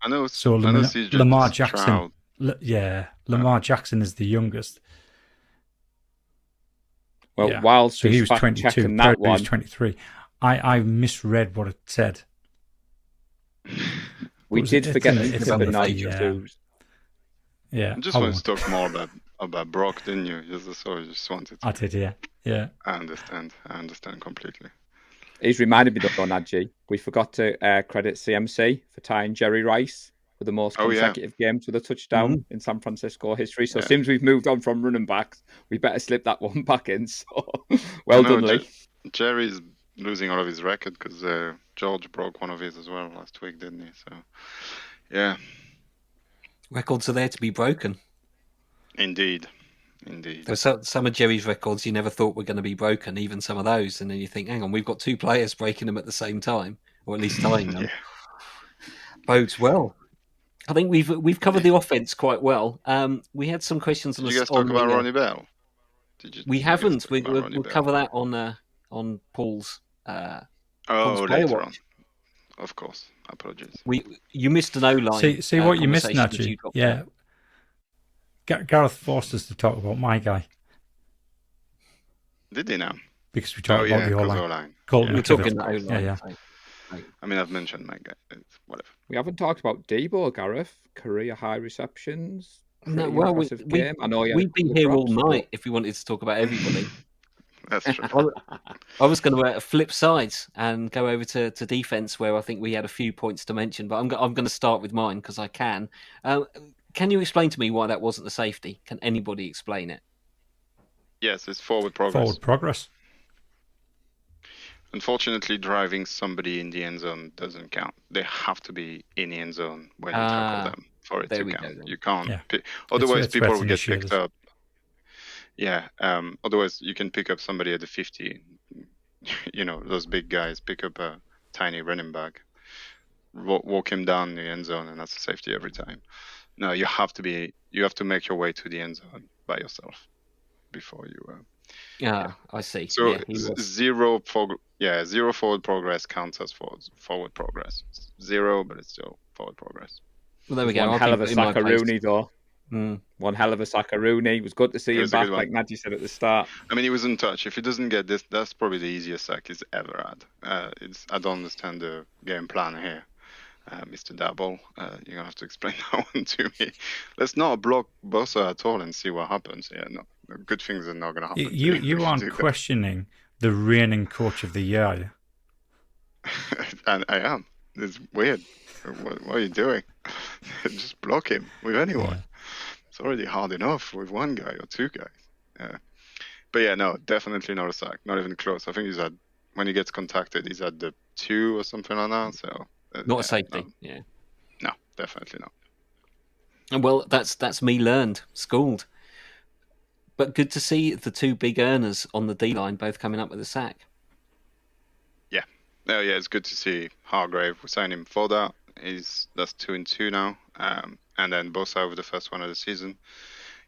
I know. So I know CJ Lamar Stroud. Jackson. Lamar Jackson is the youngest. Well, Yeah. whilst So he he's was fact 22. checking Purdy that was one, 23. I misread what it said. we was did it? forget It's to in tip the a nod fake, to. Yeah, You just I wanted won't. to talk more about Brock, didn't you? You just wanted to. I did, yeah. I understand completely. He's reminded me though, Nadji. We forgot to credit CMC for tying Jerry Rice for the most Oh, yeah. consecutive games with a touchdown in San Francisco history. So Yeah. since we've moved on from running backs, we better slip that one back in. So I well know, done, Lee. Jerry's losing all of his record because George broke one of his as well last week, didn't he? So, yeah, Records are there to be broken. indeed. There's some of Jerry's records you never thought were going to be broken, even some of those, and then you think, hang on, we've got 2 players breaking them at the same time, or at least tying them. Yeah. Bodes well. I think we've covered the offense quite well. We had some questions Did on you guys on talk about the, Ronnie Bell? We did you guys haven't. talk about Ronnie We'll Bell? cover that on Paul's. Paul's Oh, player later watch. on. Of course. Apologies. You missed an O-line. See what you missed, conversation that you Najee. got Yeah. there. Gareth forced us to talk about my guy Did he now? because we talked Oh, about yeah, the because O-line. O-line. Colton We're Yeah. talking McKivitz. that O-line. Yeah. Right. I mean, I've mentioned my guy. It's whatever. We haven't talked about Debo, Gareth. Career high receptions. No, Pretty well, impressive game. I know we've been the here all drops, night if we wanted to talk about everybody. That's true. I was going to flip sides and go over to defense, where I think we had a few points to mention, but I'm going to start with mine because I can. Can you explain to me why that wasn't a safety? Can anybody explain it? Yes, it's forward progress. Forward progress. Unfortunately, driving somebody in the end zone doesn't count. They have to be in the end zone when you tackle them for it there to we count. go then. You can't. Yeah. Otherwise, It's where people it's will get picked initiated. up. Yeah. Otherwise, you can pick up somebody at the 50. You know, those big guys pick up a tiny running back, walk him down the end zone, and that's a safety every time. No, you have to make your way to the end zone by yourself before you. I see. So Yeah, he was. zero forward progress counts as forward progress. Zero, but it's still forward progress. Well, there we go. One hell of a Saccaroni, though. Mm. One hell of a Saccaroni. It was good to see It him was a good back, one. like Nadji said at the start. I mean, he was in touch. If he doesn't get this, that's probably the easiest sack he's ever had. I don't understand the game plan here, Mr. Dabble. You're gonna have to explain that one to me. Let's not block Bosa at all and see what happens. Yeah, no, good things are not gonna happen. You aren't questioning the reigning coach of the year, are you? And I am. It's weird. What are you doing? Just block him with anyone. Yeah. It's already hard enough with one guy or two guys. But yeah, no, definitely not a sack. Not even close. I think he's when he gets contacted, he's at the 2 or something like that. So Not a safety. Yeah. No, definitely not. Well, that's me learned, schooled. But good to see the two big earners on the D line both coming up with a sack. Yeah. Oh yeah, it's good to see Hargrave. We signed him for that. That's 2-2 now. And then Bosa over the first one of the season.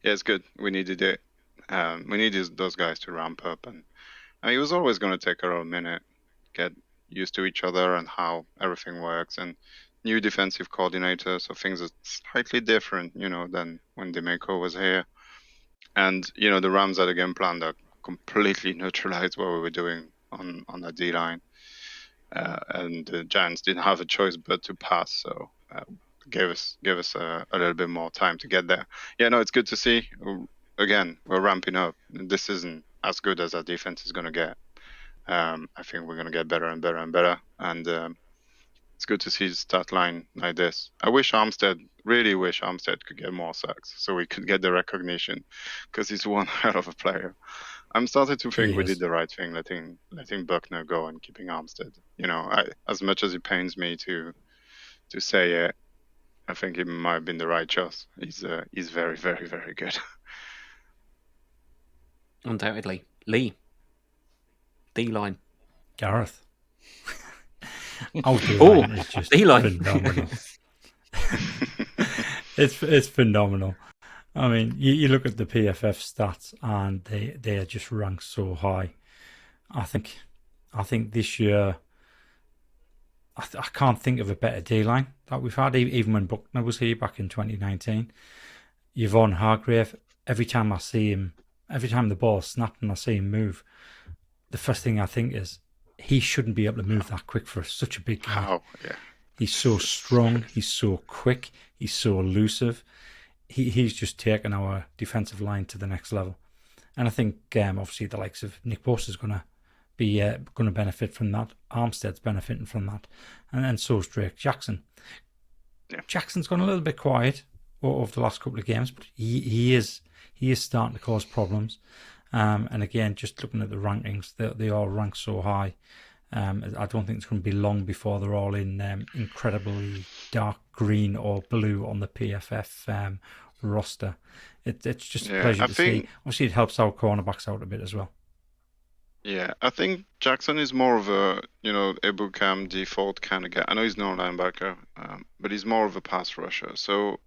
Yeah, it's good. We needed it. We needed those guys to ramp up, and it was always going to take a minute, get used to each other and how everything works, and new defensive coordinator, so things are slightly different, than when D'Amico was here. And the Rams had a game plan that completely neutralized what we were doing on the D line, and the Giants didn't have a choice but to pass, so gave us a little bit more time to get there. Yeah, no, it's good to see. Again, we're ramping up. This isn't as good as our defense is going to get. I think we're going to get better and better and better. And it's good to see the stat line like this. I really wish Armstead could get more sacks so we could get the recognition, because he's one hell of a player. I'm starting to think we did the right thing, letting Buckner go and keeping Armstead. As much as it pains me to say it, I think it might have been the right choice. He's very, very, very good. Undoubtedly. Lee. D-line. Gareth. D-line is just D-line. phenomenal. It's phenomenal. I mean, you look at the PFF stats and they are just ranked so high. I think this year I can't think of a better D-line that we've had, even when Buckner was here back in 2019. Yvonne Hargrave, every time the ball snapped and I see him move, the first thing I think is he shouldn't be able to move that quick for such a big guy. Oh, yeah. He's so strong, he's so quick, he's so elusive. He's just taken our defensive line to the next level. And I think obviously the likes of Nick Bosa is going to benefit from that. Armstead's benefiting from that. And so is Drake Jackson. Yeah. Jackson's gone a little bit quiet over the last couple of games, but he is starting to cause problems. And again, just looking at the rankings, they all rank so high. I don't think it's going to be long before they're all in incredibly dark green or blue on the PFF roster. It's just a pleasure to see. Obviously, it helps our cornerbacks out a bit as well. Yeah, I think Jackson is more of a, Ebukam default kind of guy. I know he's not a linebacker, but he's more of a pass rusher. So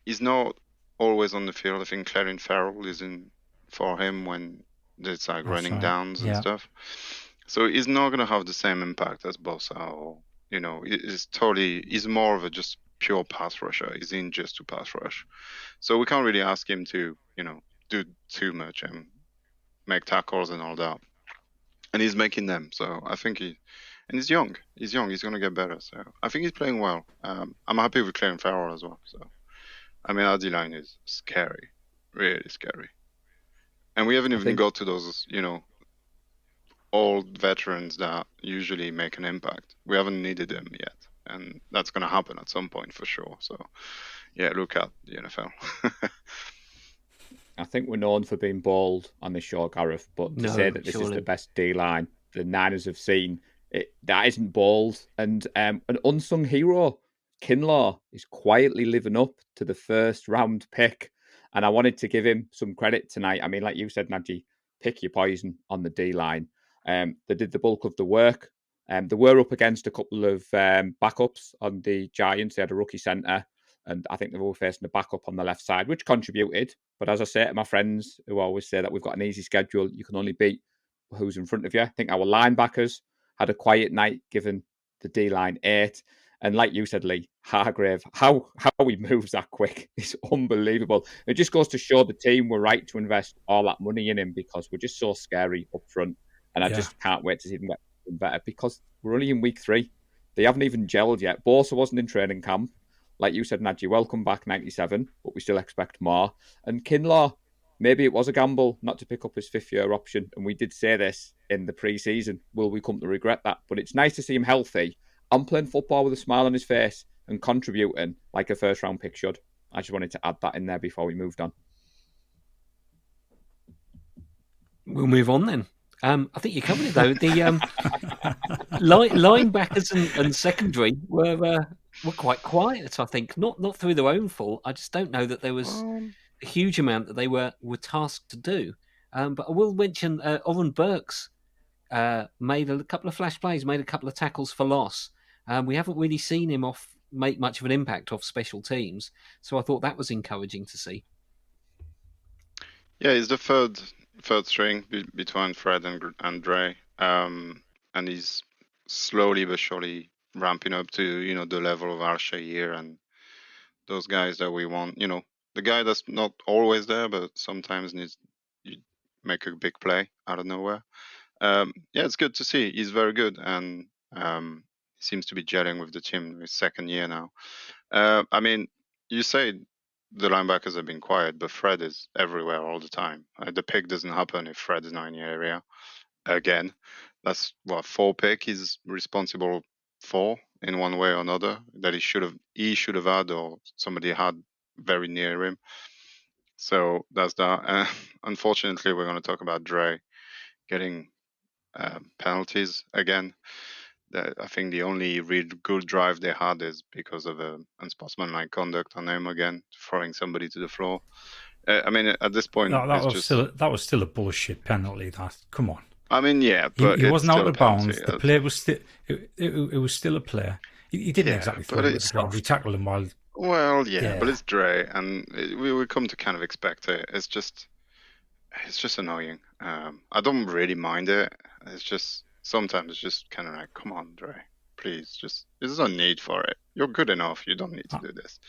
he's not always on the field. I think Clarence Farrell is in for him when it's like running downs and stuff. So he's not going to have the same impact as Bosa, or he's more of a just pure pass rusher. He's in just to pass rush. So we can't really ask him to, do too much and make tackles and all that. And he's making them. So I think he's young. He's young. He's going to get better. So I think he's playing well. I'm happy with Clarence Farrell as well. So, I mean, our D-line is scary, really scary. And we haven't even got to those, old veterans that usually make an impact. We haven't needed them yet, and that's going to happen at some point for sure. So, yeah, look at the NFL. I think we're known for being bold on this show, Gareth, but to say that this is the best D line the Niners have seen, that isn't bold. And an unsung hero, Kinlaw, is quietly living up to the first round pick. And I wanted to give him some credit tonight. I mean, like you said, Najee, pick your poison on the D line. They did the bulk of the work. They were up against a couple of backups on the Giants. They had a rookie centre, and I think they were facing a backup on the left side, which contributed. But as I say to my friends who always say that we've got an easy schedule, you can only beat who's in front of you. I think our linebackers had a quiet night, given the D line 8. And like you said, Lee, Hargrave, how he moves that quick is unbelievable. It just goes to show the team were right to invest all that money in him, because we're just so scary up front. And I just can't wait to see them get better, because we're only in week 3. They haven't even gelled yet. Bosa wasn't in training camp. Like you said, Najee, welcome back 97, but we still expect more. And Kinlaw, maybe it was a gamble not to pick up his 5th-year option. And we did say this in the pre-season. Will we come to regret that? But it's nice to see him healthy and playing football with a smile on his face and contributing like a first-round pick should. I just wanted to add that in there before we moved on. We'll move on then. I think you covered it, though. The linebackers and secondary were quite quiet, I think. Not through their own fault. I just don't know that there was a huge amount that they were tasked to do. But I will mention Oren Burks made a couple of flash plays, made a couple of tackles for loss. We haven't really seen him make much of an impact off special teams, so I thought that was encouraging to see. Yeah, he's the third string between Fred and Dre, and he's slowly but surely ramping up to the level of Al-Shahir and those guys that we want. The guy that's not always there, but sometimes needs you make a big play out of nowhere. Yeah, it's good to see. He's very good, and he seems to be gelling with the team in his 2nd year now. I mean, you say the linebackers have been quiet, but Fred is everywhere all the time. The pick doesn't happen if Fred is not in the area. Again, that's 4 pick he's responsible for in one way or another that he should have had, or somebody had very near him. So that's that. Unfortunately, we're going to talk about Dre getting penalties again. I think the only real good drive they had is because of unsportsmanlike conduct on him again, throwing somebody to the floor. I mean, at this point, that was still a bullshit penalty. Come on. I mean, yeah, but he wasn't out of bounds. The play was still it was still a play. He didn't exactly throw it to the ground. He tackled him while. Well, yeah, but it's Dre, and we come to kind of expect it. It's just annoying. I don't really mind it. It's just sometimes it's just kind of like, come on, Dre, please, there's no need for it. You're good enough. You don't need to do this.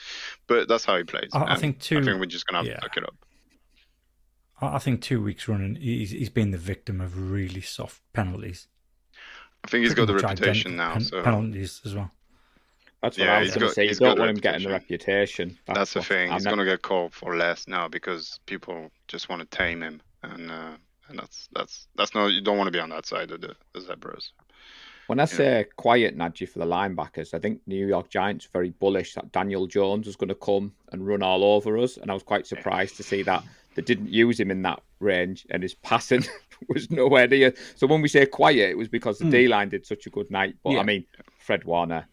But that's how he plays. I think we're just gonna have to look it up. I think 2 weeks running, he's been the victim of really soft penalties. I think he's got the reputation now. So penalties as well. That's what I was going to say. You don't want him getting the reputation. That's the thing. He's going to get called for less now because people just want to tame him, and that's not. You don't want to be on that side of the Zebras. When I say quiet, Najee, for the linebackers, I think New York Giants are very bullish that Daniel Jones was going to come and run all over us, and I was quite surprised to see that they didn't use him in that range, and his passing was nowhere near. So when we say quiet, it was because the D-line did such a good night. But I mean, Fred Warner.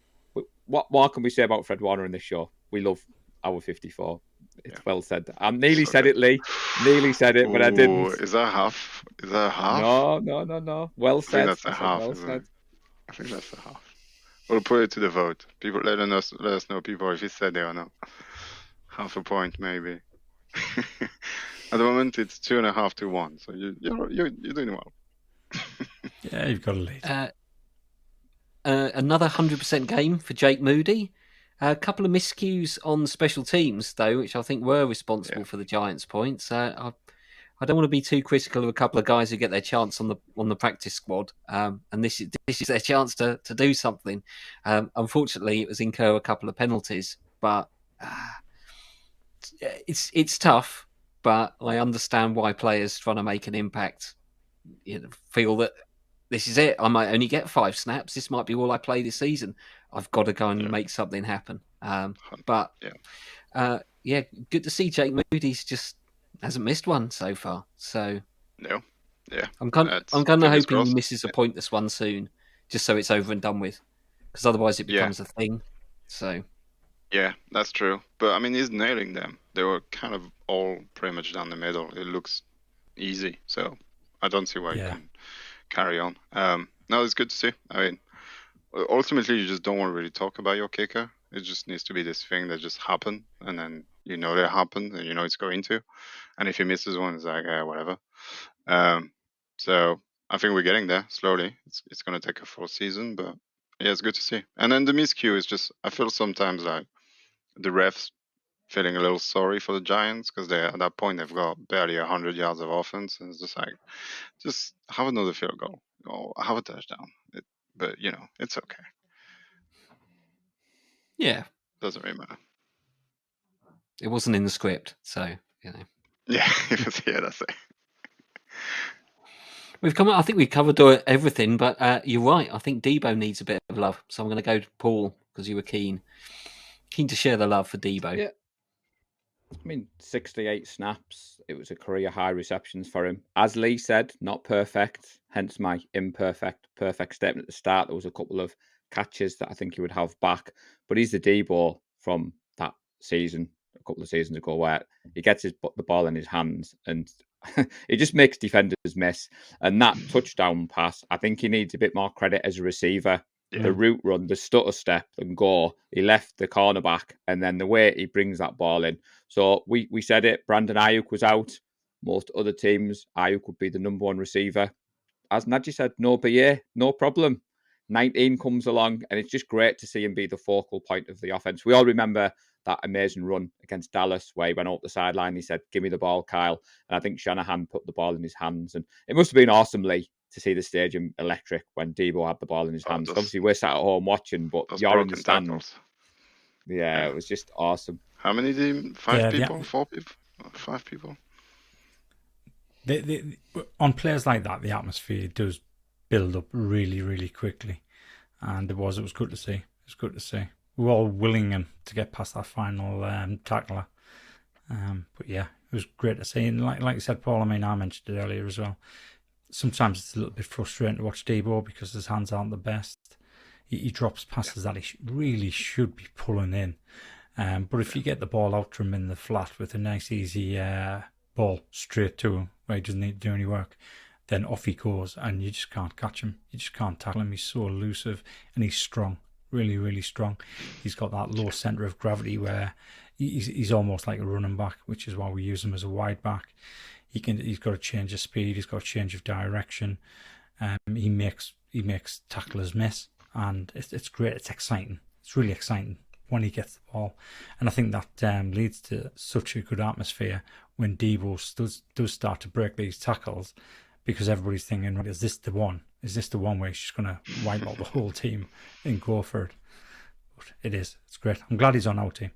What more can we say about Fred Warner in this show? We love our 54. It's well said. I nearly said it, Lee. Nearly said it, but I didn't. Is that half? No. Well said. I think that's a half. Well said. I think that's a half. We'll put it to the vote. People let us know, people, if he said it or not. Half a point, maybe. At the moment, it's 2.5 to 1. So you're doing well. Yeah, you've got a lead. Another 100% game for Jake Moody. A couple of miscues on special teams, though, which I think were responsible for the Giants' points. I don't want to be too critical of a couple of guys who get their chance on the practice squad, and this is their chance to do something. Unfortunately, it was incur a couple of penalties, but it's tough. But I understand why players trying to make an impact feel that this is it. I might only get 5 snaps. This might be all I play this season. I've got to go and Yeah. make something happen. Yeah. Yeah, good to see Jake Moody's just hasn't missed one so far. So No. Yeah. I'm kind of Fingers hoping he crossed. misses a pointless one soon, just so it's over and done with. Because otherwise it Yeah. becomes a thing. So Yeah, that's true. But I mean, he's nailing them. They were kind of all pretty much down the middle. It looks easy, so I don't see why you Yeah. can carry on. No, it's good to see. I mean, ultimately, you just don't want to really talk about your kicker. It just needs to be this thing that just happened, and then you know that happened, and you know it's going to. And if he misses one, it's like, whatever. So I think we're getting there slowly. It's going to take a full season, but yeah, it's good to see. And then the miscue is just, I feel sometimes like the refs feeling a little sorry for the Giants because they at that point they've got barely 100 yards of offense, and it's just like, just have another field goal or have a touchdown. But you know, it's okay. yeah, Doesn't really matter. it wasn't in the script, so you know. Yeah, yeah, that's it. I think we've covered everything, but you're right. I think Debo needs a bit of love, so I'm going to go to Paul because you were keen to share the love for Debo. Yeah. I mean, 68 snaps. It was a career high receptions for him. As Lee said, not perfect, hence my perfect statement at the start. There was a couple of catches that I think he would have back, but he's the Debo from that season, a couple of seasons ago, where he gets the ball in his hands and it just makes defenders miss. And that touchdown pass, I think he needs a bit more credit as a receiver. Yeah. The route run, the stutter step and go, he left the cornerback, and then the way he brings that ball in. So we said it, Brandon Ayuk was out. Most other teams, Ayuk would be the number one receiver. As Nadji said, no BA, no problem. 19 comes along, and it's just great to see him be the focal point of the offense. We all remember that amazing run against Dallas where he went up the sideline. He said, "Give me the ball, Kyle." And I think Shanahan put the ball in his hands. And it must have been awesome, Lee, to see the stadium electric when Debo had the ball in his hands. Obviously, we're sat at home watching, but you're in the stand. Tackles. Yeah, it was just awesome. How many did 5 people? 4 people? 5 people? On players like that, the atmosphere does build up really, really quickly. And it was good to see. It was good to see. We were all willing him to get past that final tackler. But yeah, it was great to see. And like you said, Paul, I mean, I mentioned it earlier as well. Sometimes it's a little bit frustrating to watch Debo because his hands aren't the best. He drops passes that he really should be pulling in. But if you get the ball out to him in the flat with a nice, easy ball straight to him where he doesn't need to do any work, then off he goes and you just can't catch him. You just can't tackle him. He's so elusive and he's strong, really, really strong. He's got that low centre of gravity where he's almost like a running back, which is why we use him as a wide back. He's got a change of speed. He's got a change of direction. He makes tacklers miss, and it's great. It's exciting. It's really exciting when he gets the ball, and I think that leads to such a good atmosphere when Debo does start to break these tackles, because everybody's thinking, right, is this the one? Is this the one where he's just going to wipe out the whole team and go for it? But it is. It's great. I'm glad he's on our team.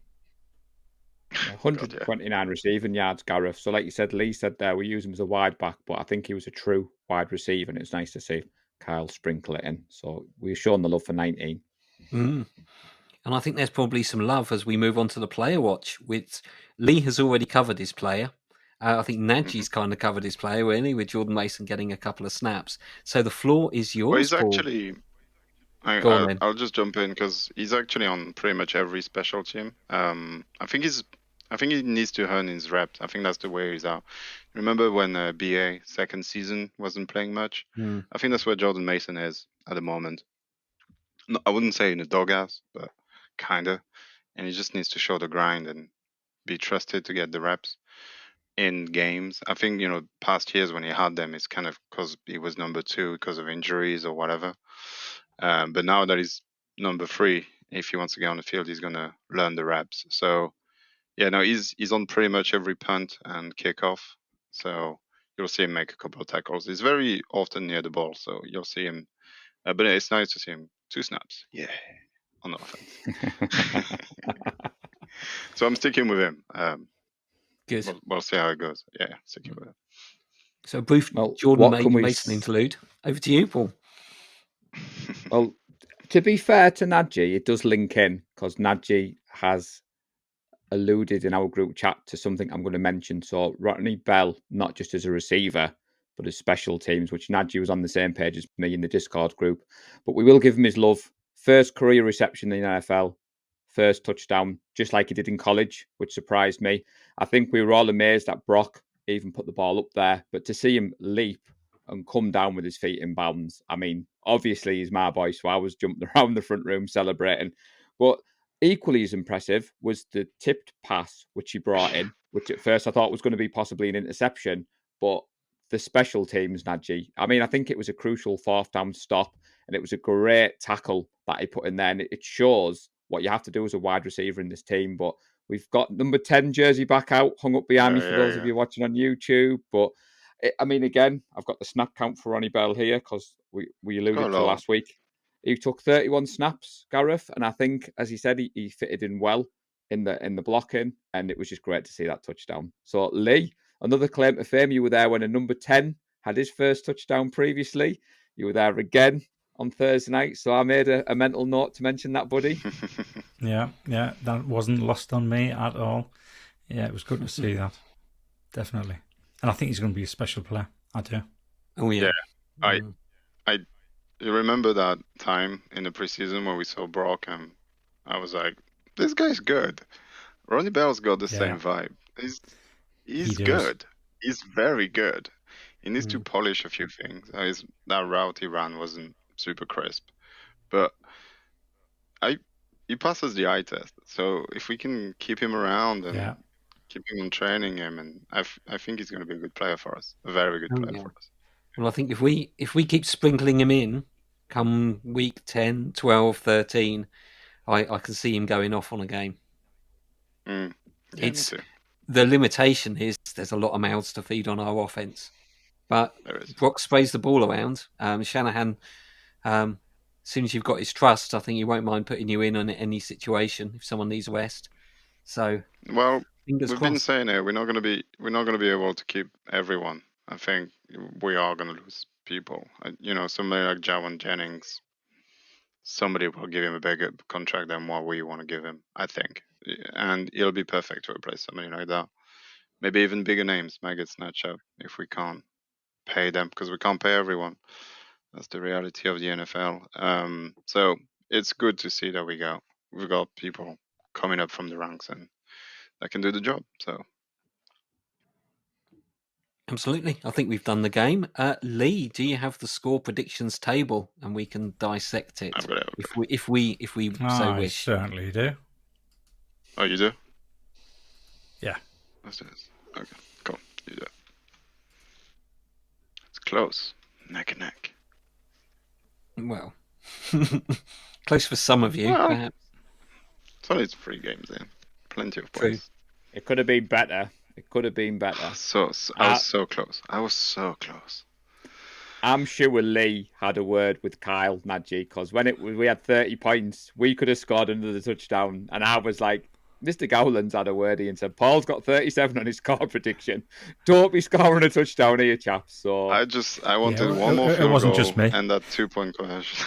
129 receiving yards, Gareth. So like you said, Lee said there, we use him as a wide back, but I think he was a true wide receiver, and it's nice to see Kyle sprinkle it in. So we've shown the love for 19. And I think there's probably some love as we move on to the player watch. With Lee has already covered his player. I think Nadji's kind of covered his player, really, with Jordan Mason getting a couple of snaps. So the floor is yours, Well, he's Paul. actually... I'll just jump in because he's actually on pretty much every special team. I think he needs to earn his reps. I think that's the way he's out. Remember when BA second season wasn't playing much? I think that's where Jordan Mason is at the moment. No, I wouldn't say in the doghouse, but kinda. And he just needs to show the grind and be trusted to get the reps in games. I think, past years when he had them, it's kind of because he was number 2 because of injuries or whatever. But now that he's number 3, if he wants to get on the field, he's going to learn the reps. So, yeah, no, he's on pretty much every punt and kickoff. So you'll see him make a couple of tackles. He's very often near the ball, so you'll see him. But it's nice to see him 2 snaps. Yeah, on the offense. So I'm sticking with him. Good. We'll see how it goes. Yeah, sticking with him. So a brief Jordan Mason interlude. Over to you, Paul. Well, to be fair to Nadji, it does link in because Nadji has alluded in our group chat to something I'm going to mention. So Rodney Bell, not just as a receiver, but as special teams, which Nadji was on the same page as me in the Discord group. But we will give him his love. First career reception in the NFL, first touchdown, just like he did in college, which surprised me. I think we were all amazed that Brock even put the ball up there, but to see him leap and come down with his feet in bounds, I mean, obviously he's my boy, so I was jumping around the front room celebrating. But equally as impressive was the tipped pass which he brought in, which at first I thought was going to be possibly an interception, but the special teams, Najee. I mean, I think it was a crucial fourth down stop, and it was a great tackle that he put in there. And it shows what you have to do as a wide receiver in this team. But we've got number 10 jersey back out, hung up behind me for those of you watching on YouTube. But I mean, again, I've got the snap count for Ronnie Bell here because we alluded to last week. He took 31 snaps, Gareth, and I think, as he said, he fitted in well in the blocking, and it was just great to see that touchdown. So, Lee, another claim to fame. You were there when a number 10 had his first touchdown previously. You were there again on Thursday night, so I made a mental note to mention that, buddy. Yeah, that wasn't lost on me at all. Yeah, it was good to see that, definitely. And I think he's going to be a special player. I do. Oh yeah. You remember that time in the preseason when we saw Brock, and I was like, "This guy's good." Ronnie Bell's got the same vibe. He's good. He's very good. He needs to polish a few things. That route he ran wasn't super crisp, but he passes the eye test. So if we can keep him around and keep him on training him, and I think he's going to be a good player for us. A very good player for us. Well, I think if we keep sprinkling him in, come week 10, 12, 13, I can see him going off on a game. Yeah, it's the limitation is there's a lot of mouths to feed on our offense, but Brock sprays the ball around. Shanahan, as soon as you've got his trust, I think he won't mind putting you in on any situation if someone needs rest. So, well, we've been saying it. We're not going to be able to keep everyone. I think we are going to lose people. Somebody like Jawan Jennings, somebody will give him a bigger contract than what we want to give him, I think. And he'll be perfect to replace somebody like that. Maybe even bigger names might get snatched up if we can't pay them, because we can't pay everyone. That's the reality of the NFL. So it's good to see that we've got people coming up from the ranks and that can do the job. So. Absolutely. I think we've done the game. Lee, do you have the score predictions table and we can dissect it if we so wish? I certainly do. Oh, you do? Yeah. Let's do this. Okay, cool. You do. It's close. Neck and neck. Well, close for some of you, perhaps. It's only 3 games in. Plenty of points. It could have been better. It could have been better. I was so close. I was so close. I'm sure Lee had a word with Kyle Nadji, because when we had 30 points, we could have scored another touchdown. And I was like, Mr. Gowland's had a word and said, Paul's got 37 on his score prediction. Don't be scoring a touchdown here, chaps. So I wanted one more field it wasn't goal just me. And that 2-point conversion.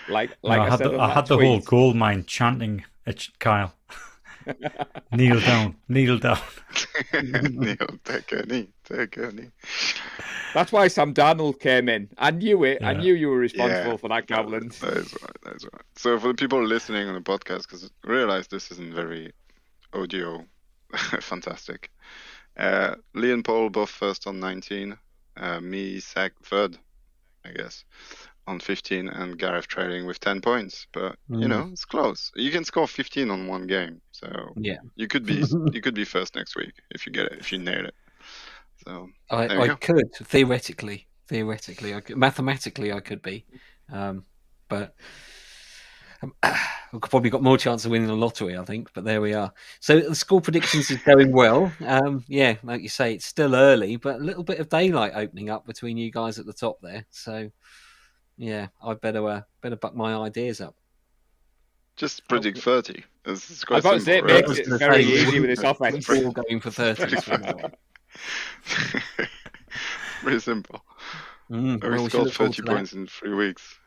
I had the whole gold mine chanting at Kyle. Kneel down. Kneel, take a knee. That's why Sam Darnold came in. I knew it. Yeah. I knew you were responsible for that, Gowland. That is right. So for the people listening on the podcast, because I realize this isn't very audio fantastic. Lee and Paul both first on 19. Me third, I guess, on 15, and Gareth trailing with 10 points. But it's close. You can score 15 on one game, so you could be first next week if you get it, if you nail it. So I could theoretically, mathematically I could be, but we've probably got more chance of winning the lottery, I think. But there we are. So the score predictions is going well. Like you say, it's still early, but a little bit of daylight opening up between you guys at the top there. So. Yeah, I better buck my ideas up. Just predict 30. It's quite I was about to say, it makes it very easy with this offense. We're all going for 30. Pretty simple. Well, We we should scored look forward 30 to that points in 3 weeks.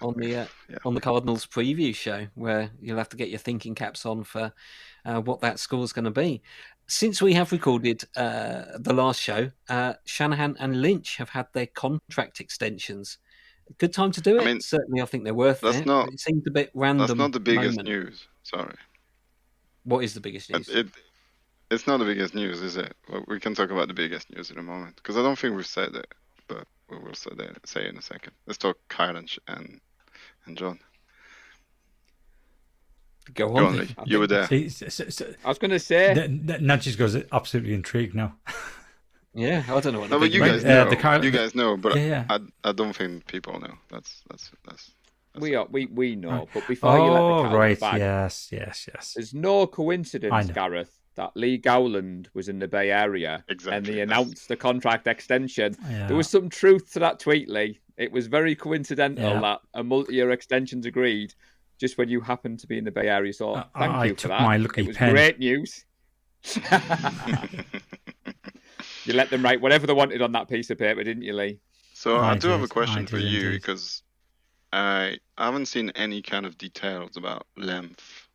on the Yeah. on the Cardinals preview show, where you'll have to get your thinking caps on for what that score's going to be. Since we have recorded the last show, Shanahan and Lynch have had their contract extensions. Good time to do I it. mean, Certainly, I think they're worth that's it. not But it seemed a bit that's random not the biggest moment. news. Sorry. What is the biggest news? It's not the biggest news, is it? Well, we can talk about the biggest news in a moment, because I don't think we've said it, but we will say in a second. Let's talk Kyle and John. Go Go on. on, Lee. You were there. See, I was going to say, Nadji's goes absolutely intrigued now. Yeah, I don't know what the No, but big you news guys is. know. the Kyle- You guys know, but Yeah. I don't think people know. That's we know. But before you let the cat out right, of the bag, yes. there's no I coincidence, know. Gareth, that Lee Gowland was in the Bay Area and Exactly, they yes. announced the contract extension. Yeah. There was some truth to that tweet, Lee. It was very coincidental Yeah. that a multi-year extension's agreed just when you happen to be in the Bay Area. So thank I you for took that. my lucky It was pen. great news. You let them write whatever they wanted on that piece of paper, didn't you, Lee? So I do have a did. question I for did you, indeed. because I haven't seen any kind of details about length.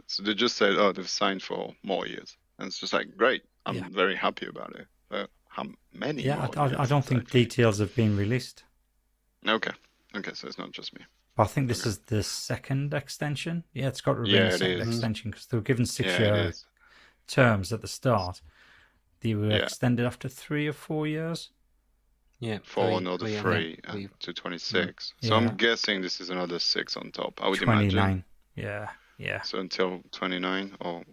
So they just said, oh, they've signed for more years, and it's just like, great. I'm Yeah. very happy about it. But how many? Yeah, more I years don't think exactly? details have been released. Okay, so it's not just me. But I think this is the second extension. Yeah, it's got to be Yeah, the it second is. extension because they were given Yeah, it six-year is. terms at the start. They were Yeah. extended after 3 or 4 years. Yeah, For another I three think. Three. to 26. So Yeah. I'm guessing this is another 6 on top. I would 29. imagine. Yeah. So until 29, or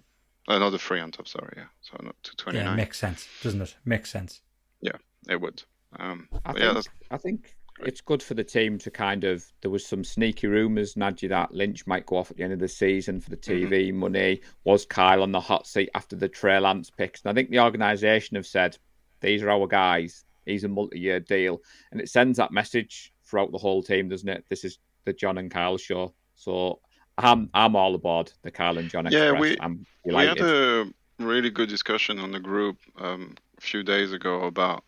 another 3 on top. Sorry, yeah. So not to 29. Yeah, makes sense, doesn't it? Makes sense. It would. I think it's good for the team to kind of. There was some sneaky rumours, Nadji, that Lynch might go off at the end of the season for the TV money. Was Kyle on the hot seat after the Trey Lance picks? And I think the organisation have said, these are our guys. He's a multi-year deal. And it sends that message throughout the whole team, doesn't it? This is the John and Kyle show. So I'm all aboard the Kyle and John Yeah, Express. I'm we had delighted. a really good discussion on the group a few days ago about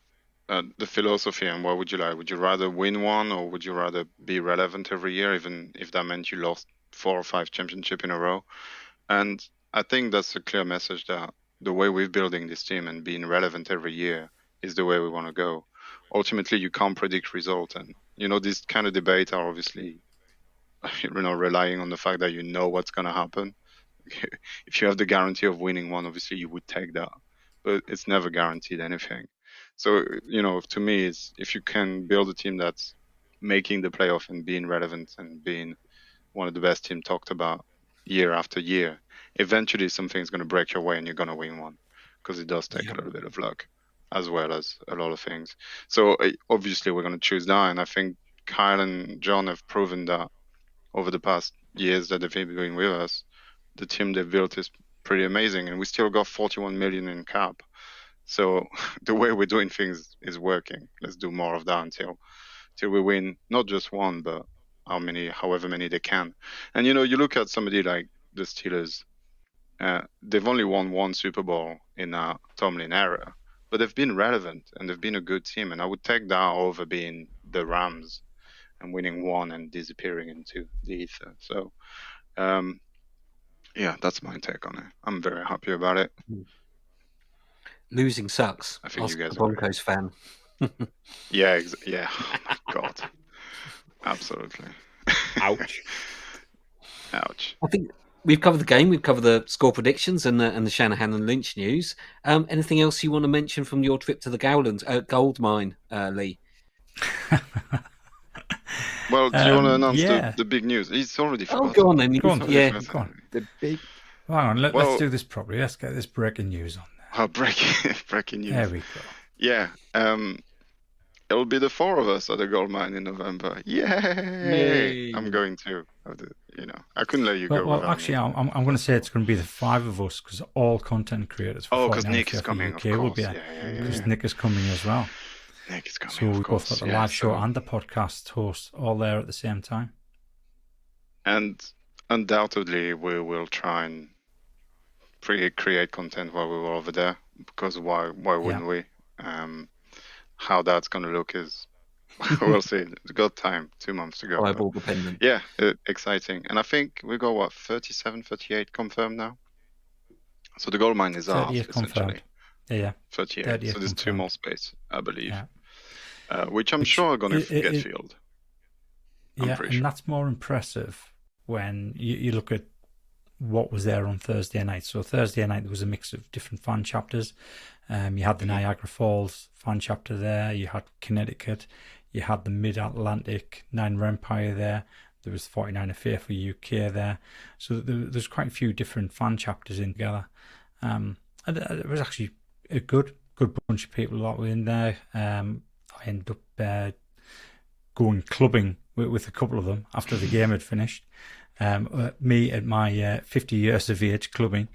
the philosophy and what would you like? Would you rather win one, or would you rather be relevant every year, even if that meant you lost 4 or 5 championships in a row? And I think that's a clear message that the way we're building this team and being relevant every year is the way we want to go. Ultimately, you can't predict results, and these kind of debate are obviously relying on the fact that you know what's going to happen. If you have the guarantee of winning one, obviously you would take that, but it's never guaranteed anything. So to me, it's if you can build a team that's making the playoff and being relevant and being one of the best teams talked about year after year, eventually something's going to break your way and you're going to win one, because it does take a little bit of luck as well as a lot of things. So obviously we're going to choose that, and I think Kyle and John have proven that over the past years that they've been with us. The team they've built is pretty amazing, and we still got 41 million in cap. So the way we're doing things is working. Let's do more of that until we win not just one, but however many they can. And you look at somebody like the Steelers. They've only won one Super Bowl in Tomlin era, but they've been relevant and they've been a good team. And I would take that over being the Rams and winning one and disappearing into the ether. So, yeah, that's my take on it. I'm very happy about it. Losing sucks. I think Ask you guys a Broncos fan. Yeah, yeah. Oh, God, absolutely. Ouch. Ouch. I think we've covered the game. We've covered the score predictions and the Shanahan and Lynch news. Anything else you want to mention from your trip to the gold mine, Lee? Well, do you want to announce yeah. the big news? He's already forgotten. Go on then. Go on, Yeah. go on. The big. Hang on, Well- let's do this properly. Let's get this breaking news on there. Oh, breaking news. There we go. Yeah. It'll be the 4 of us at the gold mine in November. Yay! Yay. I'm going to. I couldn't let you go. Well, without actually, me. I'm going to say it's going to be the 5 of us because all content creators for Oh, because Fortnite Nick is FF coming, UK of will course. be Yeah, there. yeah, Because yeah. Nick is coming as well. Nick is coming. So of we course. both got the yeah, live show so- and the podcast host all there at the same time. And undoubtedly, we will try and create content while we were over there, because why wouldn't we? How that's going to look is We'll see. It's got time, 2 months to go. but Eyeball dependent. yeah, exciting. And I think we got, what, 37, 38 confirmed now? So the gold mine is ours, 30th confirmed. essentially. Yeah. 38. 30th So there's 2 confirmed. more space, I believe. Yeah. Which I'm Which sure are going to get it- filled. Yeah, pretty and sure. that's more impressive when you look at what was there on Thursday night. So Thursday night there was a mix of different fan chapters. You had the Niagara Falls fan chapter there. You had Connecticut. You had the Mid-Atlantic Niner Empire there. There was 49er Faithful UK there. So there's quite a few different fan chapters in together. And it was actually a good bunch of people that were in there. I ended up going clubbing with a couple of them after the game had finished. Me at my 50 years of age clubbing.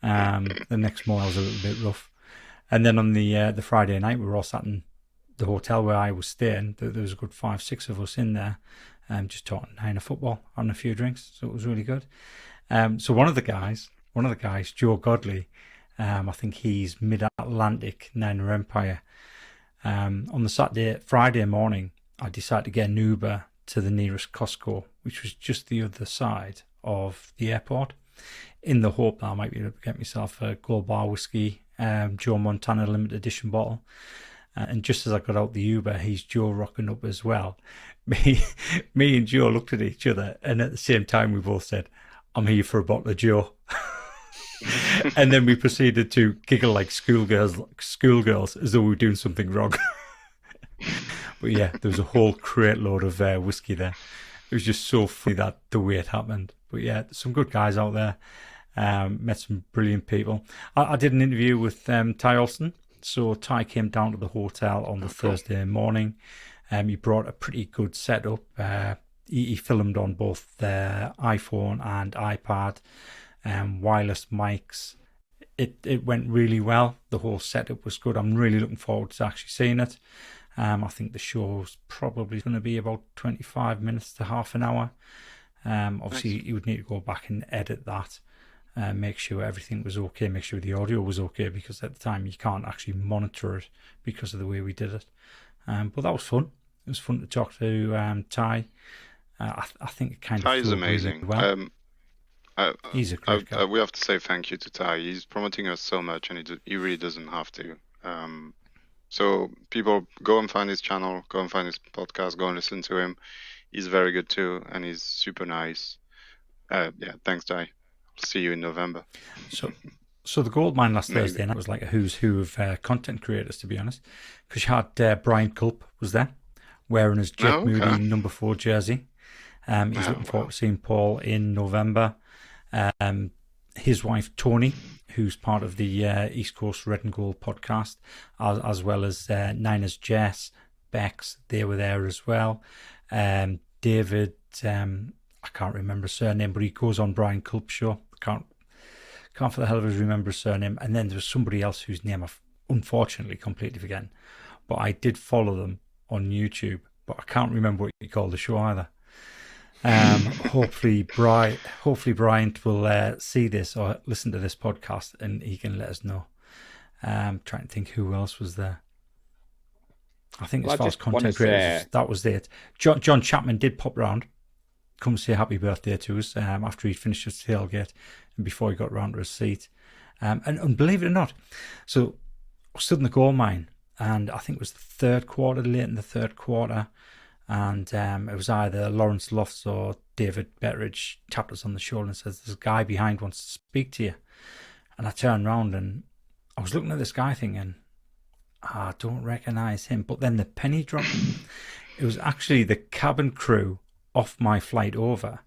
The next morning I was a little bit rough. And then on the Friday night, we were all sat in the hotel where I was staying. There was a good 5-6 of us in there, just talking Niner football, having a few drinks. So it was really good. So one of the guys, Joe Godley, I think he's Mid-Atlantic Niner Empire. On the Friday morning, I decided to get an Uber to the nearest Costco, which was just the other side of the airport, in the hope that I might be able to get myself a Gold Bar whiskey, Joe Montana limited edition bottle. And just as I got out the Uber, he's Joe rocking up as well. Me and Joe looked at each other, and at the same time we both said, "I'm here for a bottle of Joe." And then we proceeded to giggle like schoolgirls as though we were doing something wrong. But yeah, there was a whole crate load of whiskey there. It was just so funny that the way it happened. But yeah, some good guys out there. Met some brilliant people. I did an interview with Ty Olsen. So Ty came down to the hotel on the Thursday morning. He brought a pretty good setup. He filmed on both the iPhone and iPad, wireless mics. It went really well. The whole setup was good. I'm really looking forward to actually seeing it. I think the show's probably going to be about 25 minutes to half an hour. Obviously, you would need to go back and edit that. Make sure everything was okay, make sure the audio was okay, because at the time you can't actually monitor it because of the way we did it. But that was fun. It was fun to talk to Ty. I think it kind of Ty is flowed really amazing. well. He's a great guy. We have to say thank you to Ty. He's promoting us so much, and he really doesn't have to. So people, go and find his channel, go and find his podcast, go and listen to him. He's very good too, and he's super nice. Yeah, thanks, Ty. See you in November. So the gold mine last Thursday night was like a who's who of content creators, to be honest, because you had Brian Culp was there wearing his Jet Moody number 4 jersey. He's looking forward to seeing Paul in November. His wife Tony, who's part of the East Coast Red and Gold podcast, as well as Niners Jess, Bex, they were there as well. David, I can't remember his surname, but he goes on Brian Culp's show. Can't for the hell of it remember his surname. And then there was somebody else whose name I've unfortunately completely forgotten. But I did follow them on YouTube, but I can't remember what you call the show either. Hopefully Bryant will see this or listen to this podcast and he can let us know. Trying to think who else was there. I think as far as content creators, that was it. John Chapman did pop round, come say happy birthday to us after he'd finished his tailgate and before he got round to his seat. And believe it or not, so I stood in the gold mine, and I think it was the third quarter, late in the third quarter, and it was either Lawrence Lofts or David Betteridge tapped us on the shoulder and says, "There's a guy behind wants to speak to you." And I turned around and I was looking at this guy thinking, I don't recognise him. But then the penny dropped. It was actually the cabin crew off my flight over.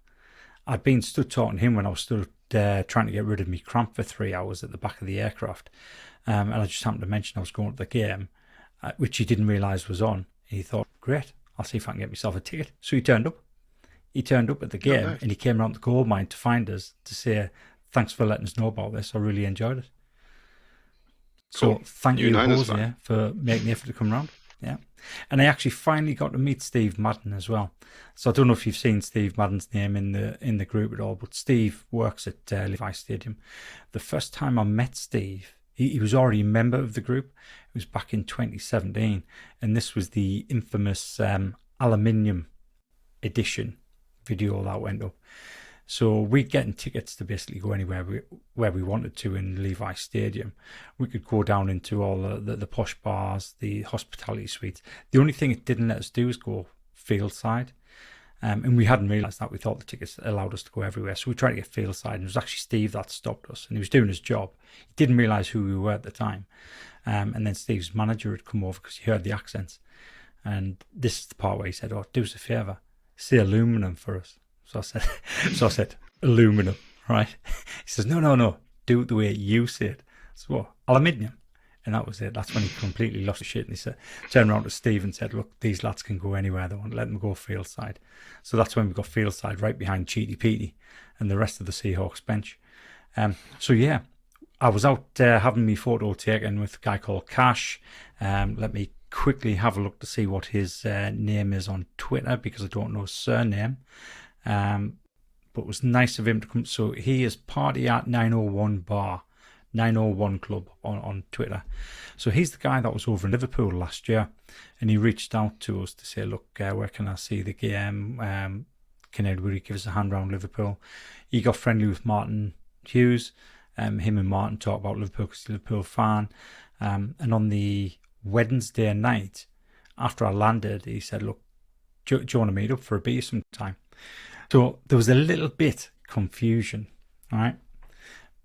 I'd been stood talking to him when I was stood trying to get rid of me cramp for 3 hours at the back of the aircraft. And I just happened to mention I was going to the game, which he didn't realise was on. He thought, great, I'll see if I can get myself a ticket. So he turned up. He turned up at the game and he came around the gold mine to find us to say, thanks for letting us know about this. I really enjoyed it. Cool. So thank you, Jose, for making the effort to come round. Yeah. And I actually finally got to meet Steve Madden as well. So I don't know if you've seen Steve Madden's name in the group at all, but Steve works at Levi Stadium. The first time I met Steve, he was already a member of the group. It was back in 2017, and this was the infamous aluminium edition video that went up. So we're getting tickets to basically go anywhere where we wanted to in Levi Stadium. We could go down into all the posh bars, the hospitality suites. The only thing it didn't let us do was go field side. And we hadn't realised that. We thought the tickets allowed us to go everywhere. So we tried to get field side, and it was actually Steve that stopped us. And he was doing his job. He didn't realise who we were at the time. And then Steve's manager had come over because he heard the accents. And this is the part where he said, "Oh, do us a favour, say aluminum for us." So I said, aluminum, right? He says, no, do it the way you say it. So what? Aluminium. And that was it. That's when he completely lost his shit. And he said, turned around to Steve and said, "Look, these lads can go anywhere they want. Let them go field side." So that's when we got field side right behind Cheaty Petey and the rest of the Seahawks bench. So yeah, I was out having my photo taken with a guy called Cash. Let me quickly have a look to see what his name is on Twitter, because I don't know his surname. But it was nice of him to come. So he is party at 901 bar, 901 club on Twitter. So he's the guy that was over in Liverpool last year, and he reached out to us to say, "Look, where can I see the game? Can anybody give us a hand around Liverpool?" He got friendly with Martin Hughes. Him and Martin talked about Liverpool because he's a Liverpool fan. And on the Wednesday night, after I landed, he said, "Look, do you want to meet up for a beer sometime?" So there was a little bit confusion, right?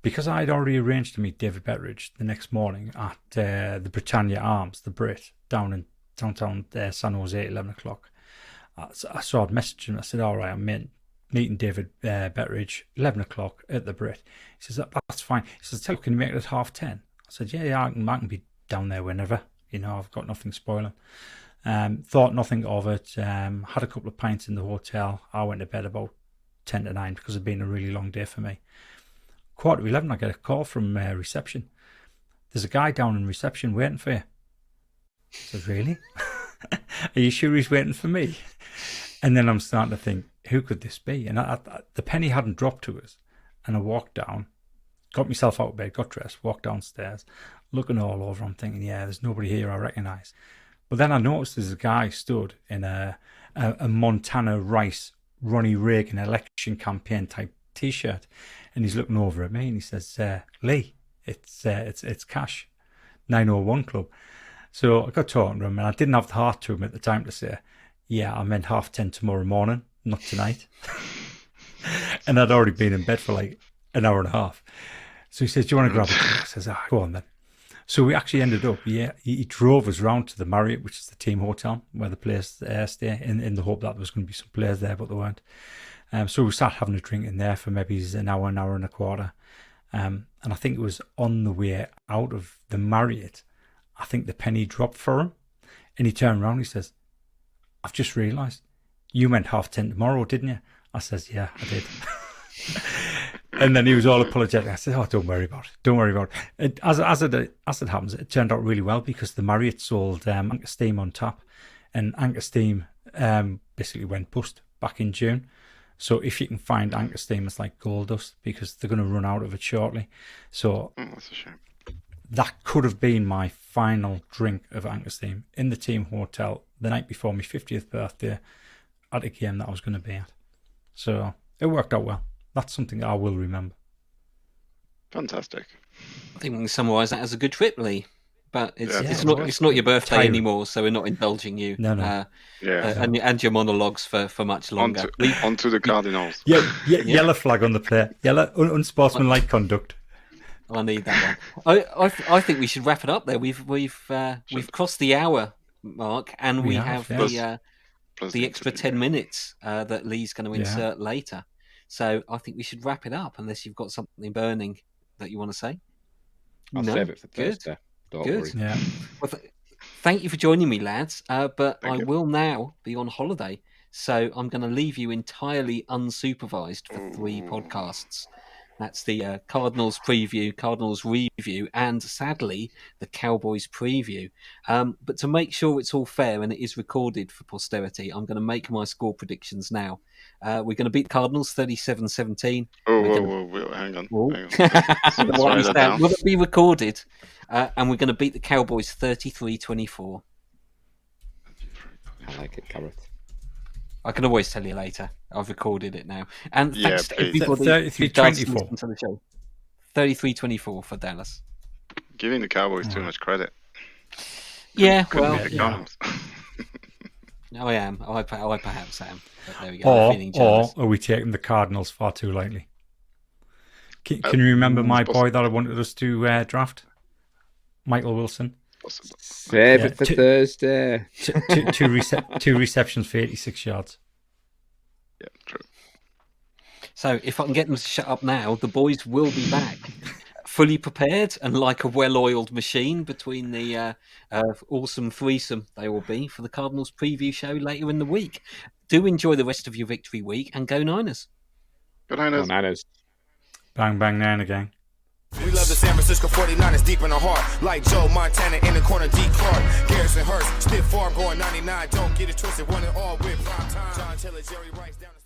Because I'd already arranged to meet David Betteridge the next morning at the Britannia Arms, the Brit, down in downtown San Jose at 11 o'clock. So I'd messaged him. I said, "All right, I'm meeting David Betteridge, 11 o'clock at the Brit." He says, "That's fine." He says, "Tell you, can you make it at 10:30? I said, yeah, I can be down there whenever. I've got nothing spoiling." Thought nothing of it. Had a couple of pints in the hotel. I went to bed about 10 to 9 because it'd been a really long day for me. 11:15, I get a call from reception. "There's a guy down in reception waiting for you." I said, "Really? Are you sure he's waiting for me?" And then I'm starting to think, who could this be? And the penny hadn't dropped to us. And I walked down, got myself out of bed, got dressed, walked downstairs, looking all over. I'm thinking, yeah, there's nobody here I recognise. But then I noticed there's a guy stood in a Montana Rice, Ronnie Reagan election campaign type T-shirt, and he's looking over at me and he says, "Lee, it's Cash, 901 Club." So I got talking to him, and I didn't have the heart to him at the time to say, "Yeah, I meant 10:30 tomorrow morning, not tonight." And I'd already been in bed for like an hour and a half. So he says, "Do you want to grab a drink?" I says, "Go on then." So we actually ended up, he drove us round to the Marriott, which is the team hotel where the players stay, in the hope that there was going to be some players there, but there weren't. So we started having a drink in there for maybe an hour and a quarter. And I think it was on the way out of the Marriott, I think the penny dropped for him. And he turned around and he says, "I've just realised, you meant 10:30 tomorrow, didn't you?" I says, "Yeah, I did." And then he was all apologetic. I said, "Oh, don't worry about it. Don't worry about it." As it happens, it turned out really well because the Marriott sold Anchor Steam on tap, and Anchor Steam basically went bust back in June. So if you can find Anchor Steam, it's like gold dust because they're going to run out of it shortly. So that's a shame. That could have been my final drink of Anchor Steam in the team hotel the night before my 50th birthday at a game that I was going to be at. So it worked out well. That's something I will remember. Fantastic. I think we can summarise that as a good trip, Lee. But it's not your birthday Tiring. anymore, so we're not indulging you. No. And your monologues for much longer. Onto the Cardinals. Yellow flag on the play. Yellow unsportsmanlike conduct. I need that one. I think we should wrap it up there. We've crossed the hour mark, and we have the extra 10 minutes that Lee's going to insert later. So I think we should wrap it up, unless you've got something burning that you want to say. I'll save it for Thursday. Don't worry. Yeah. Well, thank you for joining me, lads. But Thank I you. will now be on holiday, so I'm going to leave you entirely unsupervised for 3 podcasts. That's the Cardinals preview, Cardinals review, and sadly, the Cowboys preview. But to make sure it's all fair and it is recorded for posterity, I'm going to make my score predictions now. We're going to beat the Cardinals 37-17. Whoa, hang on. Will Let's write that down. it be recorded? And we're going to beat the Cowboys 33-24. I like it, Carrot. I can always tell you later. I've recorded it now. And Yeah, thanks to please. everybody who does 33-24. listen to the show. 33-24 for Dallas. Giving the Cowboys too much credit. Yeah, Couldn't well, be the Cardinals. I am. I perhaps am. But there we go. I'm feeling Or jealous. are we taking the Cardinals far too lightly? Can you remember my boy that I wanted us to draft? Michael Wilson. Possible. Save Yeah, it for two- Thursday. Two receptions for 86 yards. Yeah, true. So if I can get them to shut up now, the boys will be back. Fully prepared and like a well-oiled machine between the awesome threesome they will be for the Cardinals preview show later in the week. Do enjoy the rest of your victory week and go Niners. Good Niners. Niners. Bang, bang, Nine again. We love the San Francisco 49ers deep in the heart. Like Joe Montana in the corner, D. Clark. Garrison Hurst, stiff farm going 99. Don't get it twisted, one and all with prime time. John Taylor, Jerry Rice down the